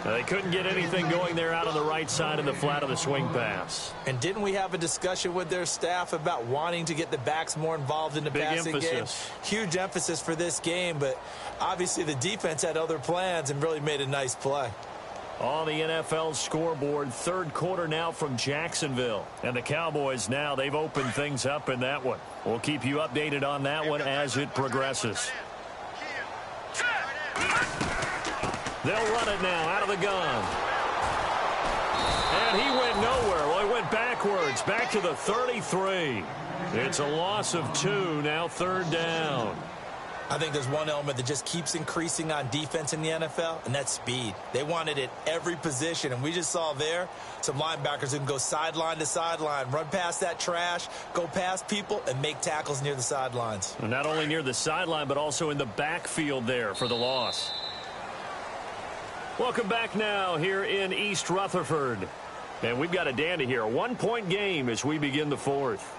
They couldn't get anything going there out on the right side of the flat of the swing pass. And didn't we have a discussion with their staff about wanting to get the backs more involved in the passing game? Huge emphasis for this game, but obviously the defense had other plans and really made a nice play. On the NFL scoreboard, 3rd quarter now from Jacksonville. And the Cowboys now, they've opened things up in that one. We'll keep you updated on that one as it progresses. They'll run it now out of the gun. And he went nowhere. Well, he went backwards, back to the 33. It's a loss of 2, now 3rd down. I think there's one element that just keeps increasing on defense in the NFL, and that's speed. They want it at every position, and we just saw there some linebackers who can go sideline to sideline, run past that trash, go past people, and make tackles near the sidelines. And not only near the sideline, but also in the backfield there for the loss. Welcome back now here in East Rutherford. And we've got a dandy here, a 1-point game as we begin the 4th.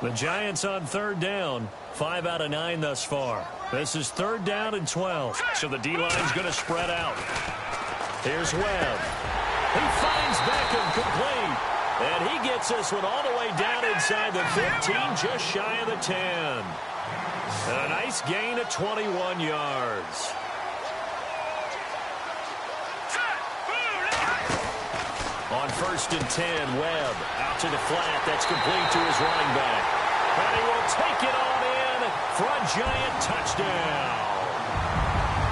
The Giants on 3rd down, 5 out of 9 thus far. This is 3rd down and 12, so the D-line's going to spread out. Here's Webb. He finds Beckham complete, and he gets this one all the way down inside the 15, just shy of the 10. And a nice gain of 21 yards. On 1st and 10, Webb out to the flat. That's complete to his running back. And he will take it on in for a Giant touchdown.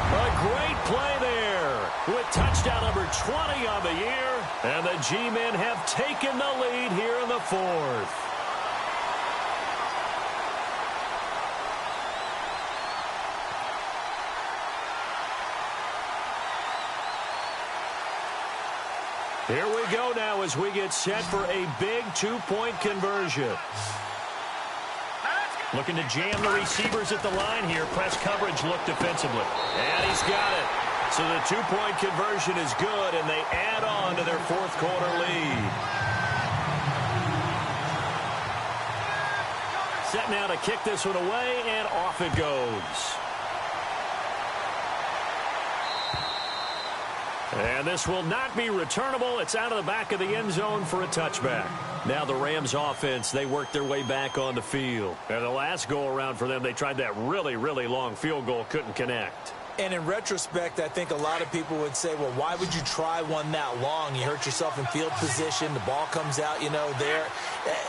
A great play there with touchdown number 20 on the year. And the G-men have taken the lead here in the 4th. Here we go now as we get set for a big 2-point conversion. Looking to jam the receivers at the line here. Press coverage look defensively. And he's got it. So the 2-point conversion is good, and they add on to their 4th quarter lead. Set now to kick this one away, and off it goes. And this will not be returnable. It's out of the back of the end zone for a touchback. Now the Rams offense, they worked their way back on the field. And the last go-around for them, they tried that really, really long field goal, couldn't connect. And in retrospect, I think a lot of people would say, well, why would you try one that long? You hurt yourself in field position. The ball comes out, there.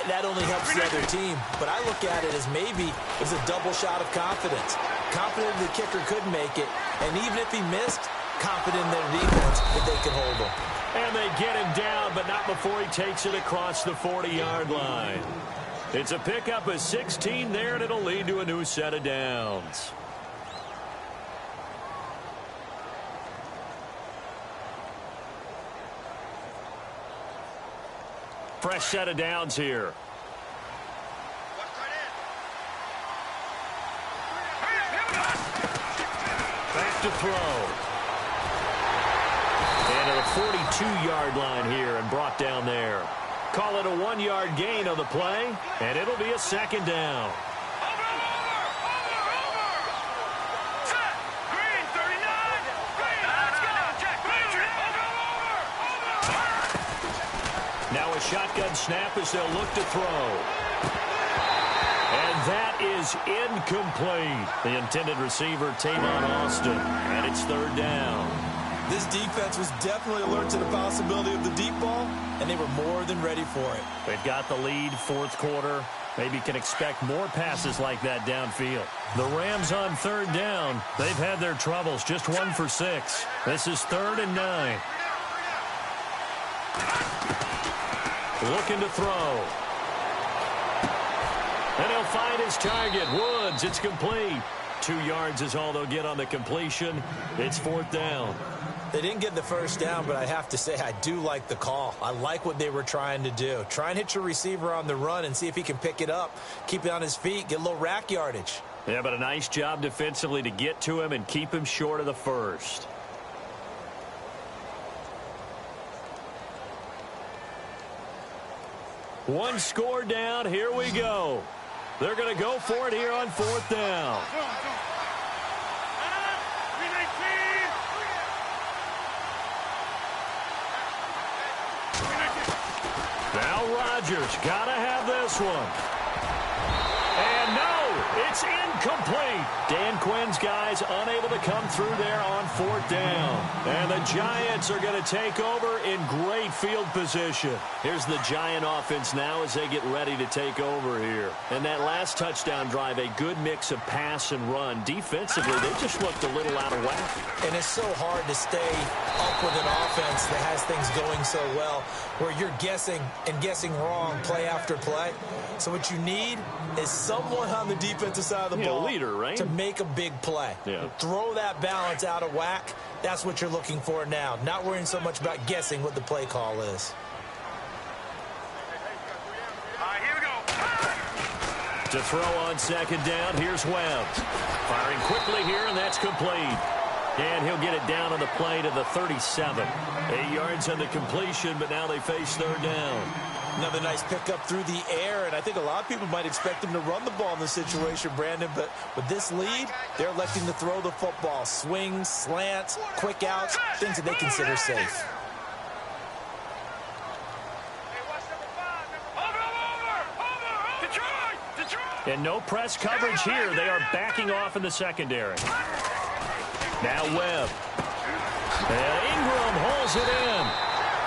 That only helps the other team. But I look at it as maybe it was a double shot of confidence. Confident the kicker could make it. And even if he missed, confident in their defense that they could hold him. And they get him down, but not before he takes it across the 40-yard line. It's a pickup of 16 there, and it'll lead to a new set of downs. Fresh set of downs here. Back to throw. And to the 42-yard line here and brought down there. Call it a 1-yard gain on the play, and it'll be a second down. Now a shotgun snap as they'll look to throw. And that is incomplete. The intended receiver, Tavon Austin, and it's third down. This defense was definitely alert to the possibility of the deep ball, and they were more than ready for it. They've got the lead, fourth quarter. Maybe can expect more passes like that downfield. The Rams on third down. They've had their troubles, just 1 for 6. This is 3rd and 9. Looking to throw. And he'll find his target. Woods, it's complete. 2 yards is all they'll get on the completion. It's 4th down. They didn't get the first down, but I have to say I do like the call. I like what they were trying to do. Try and hit your receiver on the run and see if he can pick it up, keep it on his feet, get a little rack yardage. Yeah, but a nice job defensively to get to him and keep him short of the first. One score down. Here we go. They're going to go for it here on 4th down. Now Rodgers got to have this one. And no, it's incomplete. Dan Quinn's guys unable to come through there on 4th down. And the Giants are going to take over in great field position. Here's the Giant offense now as they get ready to take over here. And that last touchdown drive, a good mix of pass and run. Defensively, they just looked a little out of whack. And it's so hard to stay up with an offense that has things going so well, where you're guessing and guessing wrong play after play. So what you need is someone on the defensive side of the ball leader, right? to make a big play. Yeah. Throw that balance out of whack. That's what you're looking for now. Not worrying so much about guessing what the play call is. Here we go. To throw on 2nd down, here's Webb. Firing quickly here, and that's complete. And he'll get it down on the play to the 37. 8 yards on the completion, but now they face 3rd down. Another nice pickup through the air, and I think a lot of people might expect him to run the ball in this situation, Brandon, but with this lead, they're electing to throw the football. Swings, slants, quick outs, things that they consider safe. And no press coverage here. They are backing off in the secondary. Now Webb. And Ingram holds it in.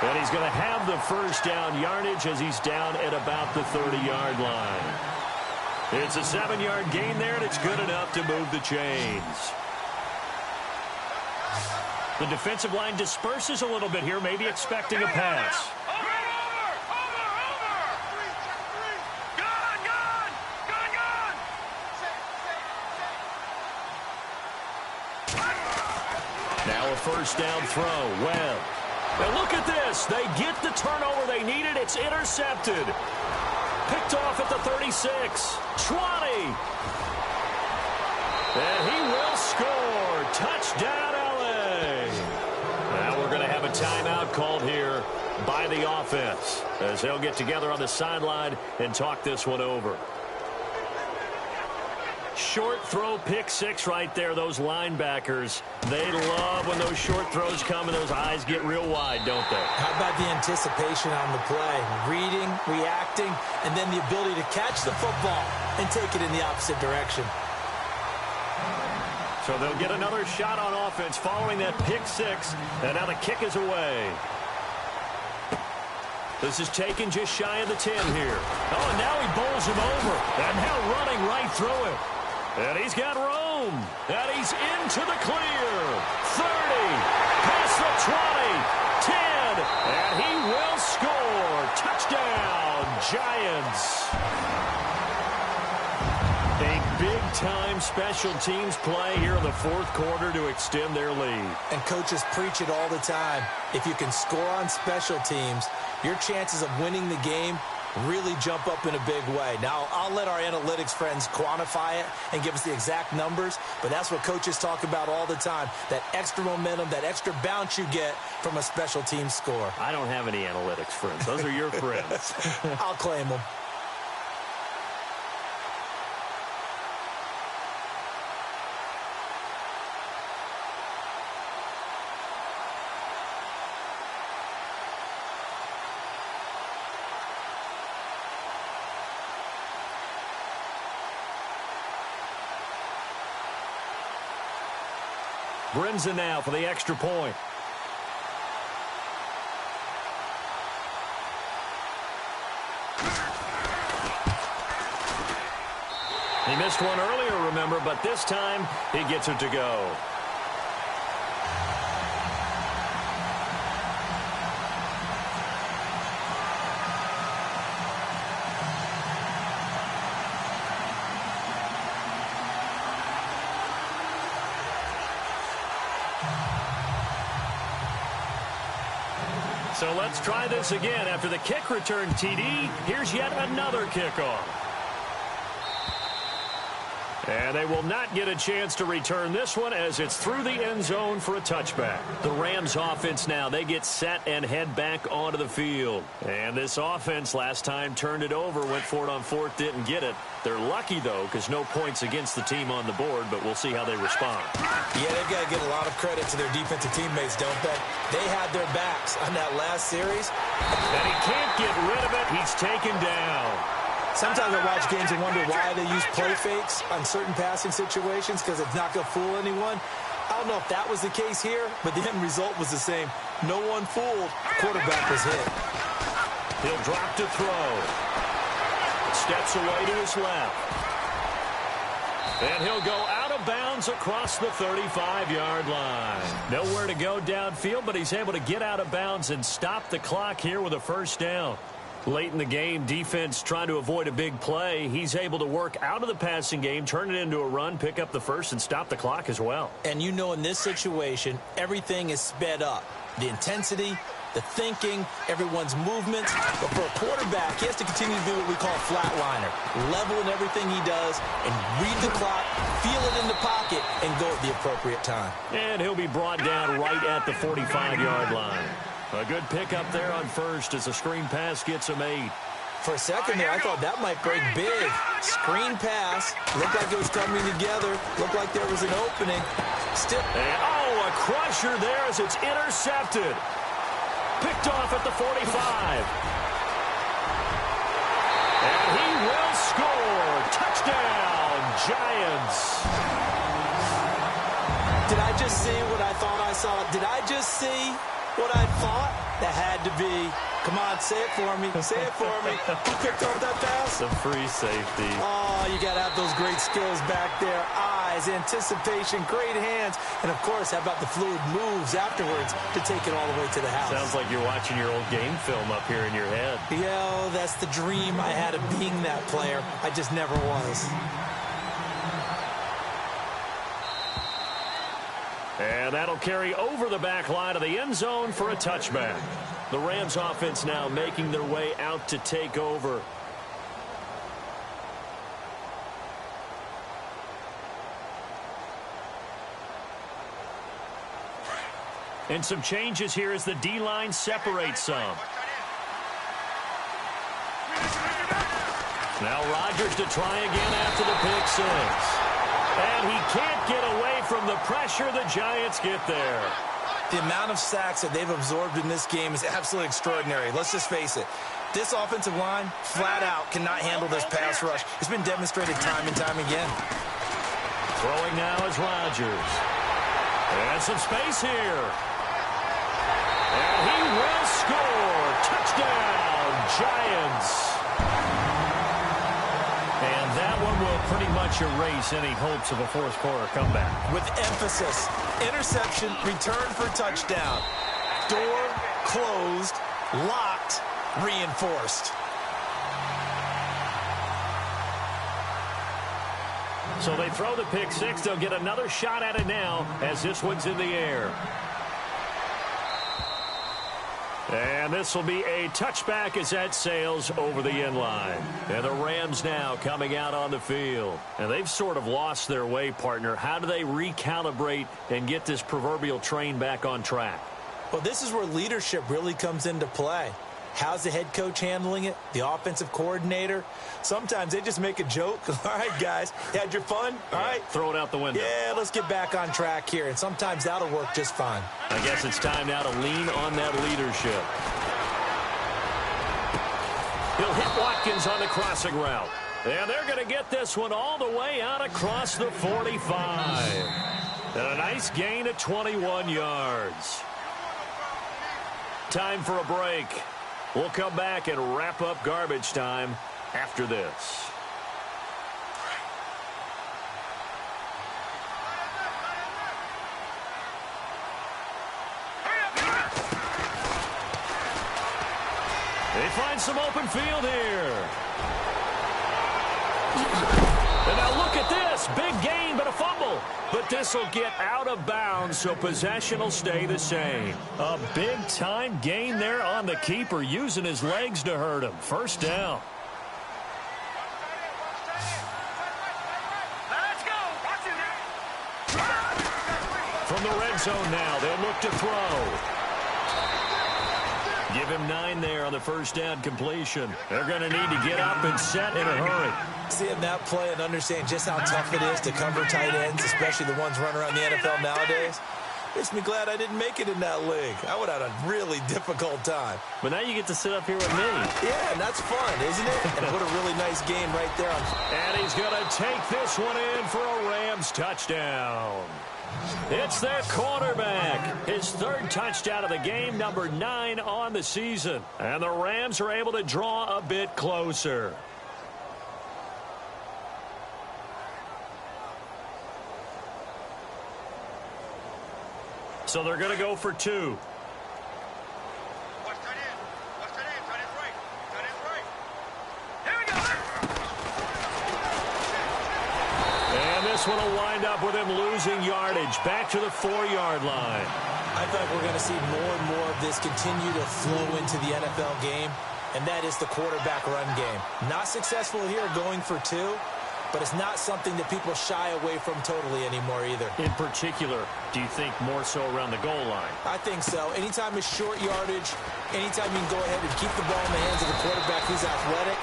And he's going to have the first down yardage as he's down at about the 30-yard line. It's a 7-yard gain there, and it's good enough to move the chains. The defensive line disperses a little bit here, maybe expecting a pass. Now a first down throw. Webb. And look at this. They get the turnover they needed. It's intercepted. Picked off at the 36. 20. And he will score. Touchdown, L.A. Now we're going to have a timeout called here by the offense as they'll get together on the sideline and talk this one over. Short throw, pick 6 right there. Those linebackers, they love when those short throws come and those eyes get real wide, don't they? How about the anticipation on the play? Reading, reacting, and then the ability to catch the football and take it in the opposite direction. So they'll get another shot on offense following that pick six. And now the kick is away. This is taken just shy of the 10 here. Oh, and now he bowls him over. And now running right through it. And he's got room. And he's into the clear. 30. Past the 20. 10. And he will score. Touchdown, Giants. A big-time special teams play here in the fourth quarter to extend their lead. And coaches preach it all the time. If you can score on special teams, your chances of winning the game really jump up in a big way. Now, I'll let our analytics friends quantify it and give us the exact numbers, but that's what coaches talk about all the time, that extra momentum, that extra bounce you get from a special team score. I don't have any analytics friends. Those are your friends. I'll claim them. Brinson now for the extra point. He missed one earlier, remember, but this time he gets it to go. So let's try this again. After the kick return TD, here's yet another kickoff. And they will not get a chance to return this one as it's through the end zone for a touchback. The Rams offense now, they get set and head back onto the field. And this offense last time turned it over, went for it on fourth, didn't get it. They're lucky, though, because no points against the team on the board, but we'll see how they respond. Yeah, they've got to give a lot of credit to their defensive teammates, don't they? They had their backs on that last series. And he can't get rid of it. He's taken down. Sometimes I watch games and wonder why they use play fakes on certain passing situations because it's not going to fool anyone. I don't know if that was the case here, but the end result was the same. No one fooled. The quarterback was hit. He'll drop to throw. Steps away to his left. And he'll go out of bounds across the 35-yard line. Nowhere to go downfield, but he's able to get out of bounds and stop the clock here with a first down. Late in the game, defense trying to avoid a big play. He's able to work out of the passing game, turn it into a run, pick up the first, and stop the clock as well. And you know in this situation, everything is sped up. The intensity, the thinking, everyone's movements. But for a quarterback, he has to continue to do what we call a flatliner. Level in everything he does and read the clock, feel it in the pocket, and go at the appropriate time. And he'll be brought down right at the 45-yard line. A good pickup there on first as a screen pass gets him 8. For a second there, I thought that might break big. Screen pass. Looked like it was coming together. Looked like there was an opening. Still. And, oh, a crusher there as it's intercepted. Picked off at the 45. And he will score. Touchdown, Giants. Did I just see what I thought I saw? Did I just see what I thought? That had to be. Come on, say it for me. Say it for me. Who picked off that pass? The free safety. Oh, you got to have those great skills back there. Eyes, anticipation, great hands. And, of course, how about the fluid moves afterwards to take it all the way to the house? Sounds like you're watching your old game film up here in your head. Yeah, that's the dream I had of being that player. I just never was. And that'll carry over the back line of the end zone for a touchback. The Rams offense now making their way out to take over. And some changes here as the D-line separates some. Now Rodgers to try again after the pick six. And he can't get away from the pressure. The Giants get there. The amount of sacks that they've absorbed in this game is absolutely extraordinary. Let's just face it. This offensive line, flat out, cannot handle this pass rush. It's been demonstrated time and time again. Throwing now is Rodgers. And some space here. And he will score. Touchdown, Giants. And that one will pretty much erase any hopes of a fourth quarter comeback. With emphasis, interception, return for touchdown. Door closed, locked, reinforced. So they throw the pick six. They'll get another shot at it now as this one's in the air. And this will be a touchback as that sails over the end line. And the Rams now coming out on the field. And they've sort of lost their way, partner. How do they recalibrate and get this proverbial train back on track? Well, this is where leadership really comes into play. How's the head coach handling it? The offensive coordinator? Sometimes they just make a joke. All right, guys, you had your fun? All right. Throw it out the window. Yeah, let's get back on track here. And sometimes that'll work just fine. I guess it's time now to lean on that leadership. He'll hit Watkins on the crossing route. And they're going to get this one all the way out across the 45. And a nice gain of 21 yards. Time for a break. We'll come back and wrap up garbage time after this. They find some open field here. And now look at this. Big gain, but a fumble. But this will get out of bounds, so possession will stay the same. A big-time gain there on the keeper, using his legs to hurt him. First down. Let's go. From the red zone now, they'll look to throw. Give him 9 there on the first down completion. They're going to need to get up and set in a hurry. Seeing that play and understand just how tough it is to cover tight ends, especially the ones running around the NFL nowadays, makes me glad I didn't make it in that league. I would have had a really difficult time. But now you get to sit up here with me. Yeah, and that's fun, isn't it? And what a really nice game right there. And he's going to take this one in for a Rams touchdown. It's their quarterback. His third touchdown of the game, number 9 on the season. And the Rams are able to draw a bit closer. So they're going to go for 2. Watch tight end. Watch tight end. Tight end's right. Tight end's right. Here we go. And this one will wind up with him losing yardage back to the 4-yard line. I thought we're going to see more and more of this continue to flow into the NFL game, and that is the quarterback run game. Not successful here going for 2, but it's not something that people shy away from totally anymore either. In particular, do you think more so around the goal line? I think so. Anytime it's short yardage, anytime you can go ahead and keep the ball in the hands of the quarterback who's athletic,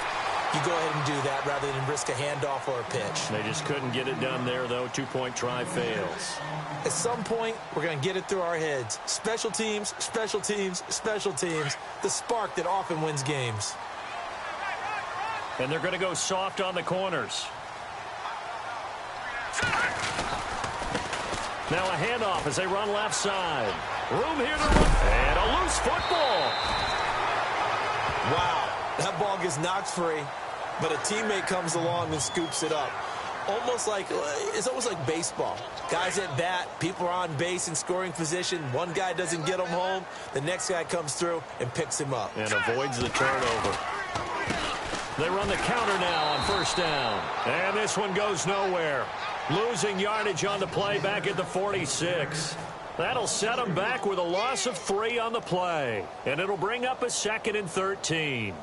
you go ahead and do that rather than risk a handoff or a pitch. They just couldn't get it done there, though. 2-point try fails. At some point, we're going to get it through our heads. Special teams, special teams, special teams. The spark that often wins games. And they're going to go soft on the corners. Now a handoff as they run left side. Room here to run. And a loose football. Wow. That ball gets knocked free, but a teammate comes along and scoops it up. It's almost like baseball. Guys at bat, people are on base in scoring position. One guy doesn't get him home. The next guy comes through and picks him up. And avoids the turnover. They run the counter now on first down. And this one goes nowhere. Losing yardage on the play back at the 46. That'll set them back with a loss of 3 on the play. And it'll bring up a 2nd and 13.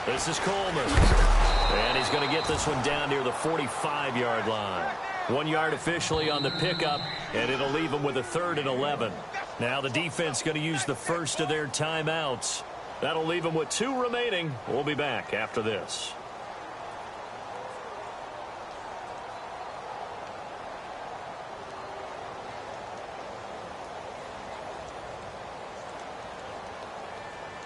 This is Coleman. And he's going to get this one down near the 45-yard line. 1 yard officially on the pickup, and it'll leave them with a 3rd and 11. Now the defense going to use the first of their timeouts. That'll leave them with 2 remaining. We'll be back after this.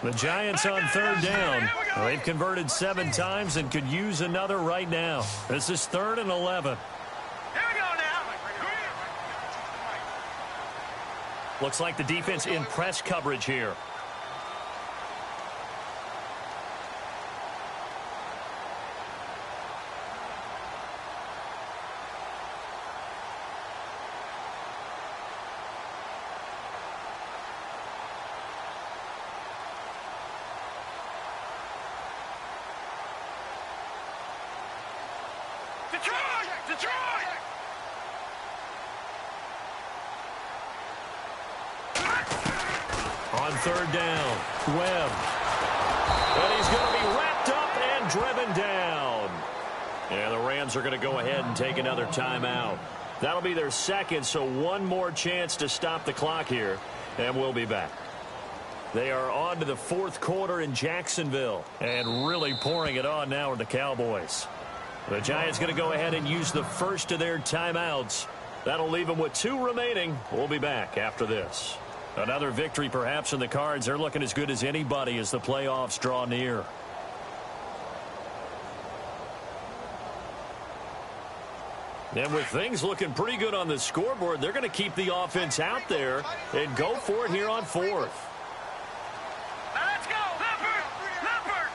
The Giants on third down. They've converted 7 times and could use another right now. This is 3rd and 11. Here we go now. Looks like the defense in press coverage here. Detroit! On third down, Webb. And he's going to be wrapped up and driven down. And the Rams are going to go ahead and take another timeout. That'll be their second, so one more chance to stop the clock here, and we'll be back. They are on to the 4th quarter in Jacksonville, and really pouring it on now are the Cowboys. The Giants going to go ahead and use the first of their timeouts. That'll leave them with 2 remaining. We'll be back after this. Another victory perhaps in the cards. They're looking as good as anybody as the playoffs draw near. And with things looking pretty good on the scoreboard, they're going to keep the offense out there and go for it here on 4th. Now let's go. Leopard! Leopard!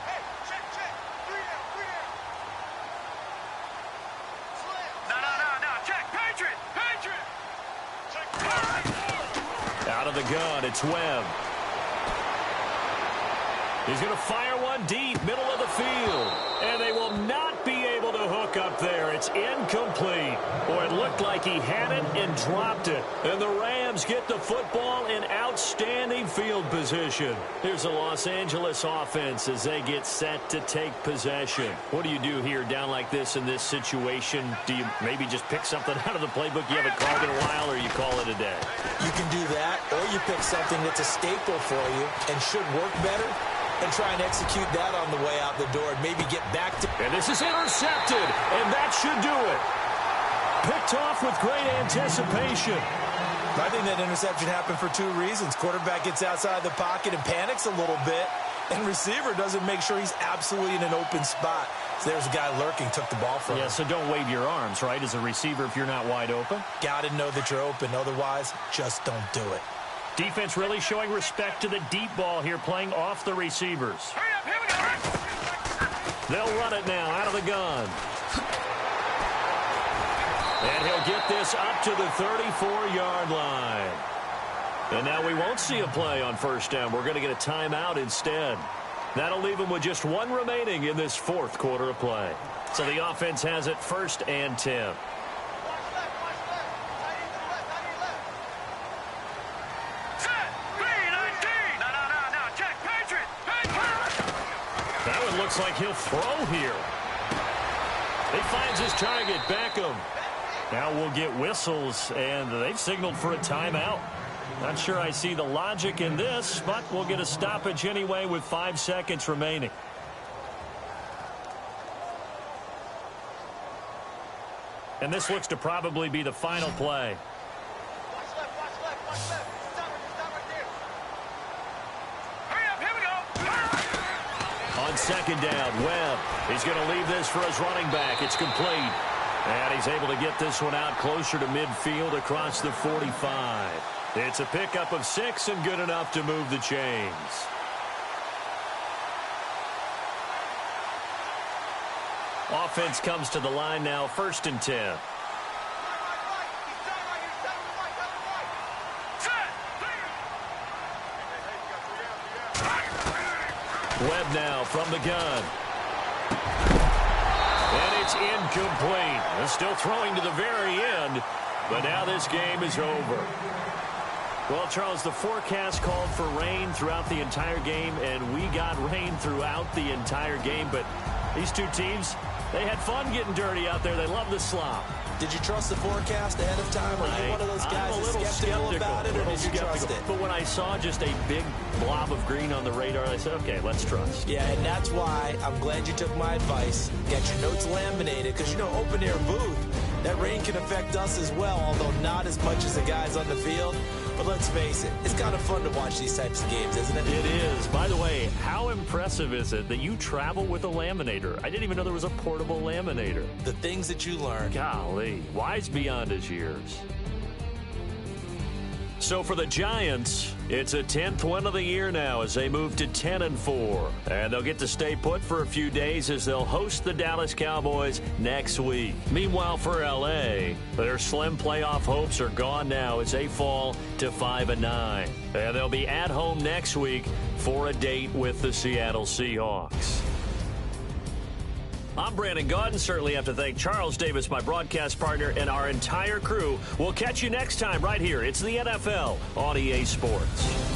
No. Check. Patriot! Out of the gun, it's Webb. He's going to fire one deep, middle of the field. And they will not be able to hook up there. It's incomplete. Boy, it looked like he had it and dropped it. And the Rams get the football in outstanding field position. Here's the Los Angeles offense as they get set to take possession. What do you do here down like this in this situation? Do you maybe just pick something out of the playbook you haven't called in a while, or you call it a day? You can do that, or you pick something that's a staple for you and should work better, and try and execute that on the way out the door and maybe get back to... And this is intercepted, and that should do it. Picked off with great anticipation. I think that interception happened for 2 reasons. Quarterback gets outside the pocket and panics a little bit, and receiver doesn't make sure he's absolutely in an open spot. So there's a guy lurking, took the ball from him. Yeah, so don't wave your arms, right, as a receiver if you're not wide open. Got to know that you're open. Otherwise, just don't do it. Defense really showing respect to the deep ball here, playing off the receivers. Hurry up, here we go. They'll run it now out of the gun. And he'll get this up to the 34-yard line. And now we won't see a play on first down. We're going to get a timeout instead. That'll leave them with just 1 remaining in this 4th quarter of play. So the offense has it 1st and 10. Looks like he'll throw here. He finds his target, Beckham. Now we'll get whistles, and they've signaled for a timeout. Not sure I see the logic in this, but we'll get a stoppage anyway with 5 seconds remaining. And this looks to probably be the final play. On second down, Webb. He's going to leave this for his running back. It's complete. And he's able to get this one out closer to midfield across the 45. It's a pickup of 6 and good enough to move the chains. Offense comes to the line now, 1st and 10. Webb now from the gun. And it's incomplete. They're still throwing to the very end, but now this game is over. Well, Charles, the forecast called for rain throughout the entire game, and we got rain throughout the entire game, but these 2 teams, they had fun getting dirty out there. They love the slop. Did you trust the forecast ahead of time? Or are you one of those guys that's skeptical about it, or did you trust it? But when I saw just a big blob of green on the radar, I said, okay, let's trust. Yeah, and that's why I'm glad you took my advice. Get your notes laminated, because, you know, open-air booth, that rain can affect us as well, although not as much as the guys on the field. But But let's face it, it's kind of fun to watch these types of games, isn't it? It is. By the way, how impressive is it that you travel with a laminator? I didn't even know there was a portable laminator. The things that you learn. Golly, wise beyond his years. So for the Giants, it's a 10th win of the year now as they move to 10-4. And they'll get to stay put for a few days as they'll host the Dallas Cowboys next week. Meanwhile, for L.A., their slim playoff hopes are gone now as they fall to 5-9. And they'll be at home next week for a date with the Seattle Seahawks. I'm Brandon Gaudin. Certainly have to thank Charles Davis, my broadcast partner, and our entire crew. We'll catch you next time right here. It's the NFL on EA Sports.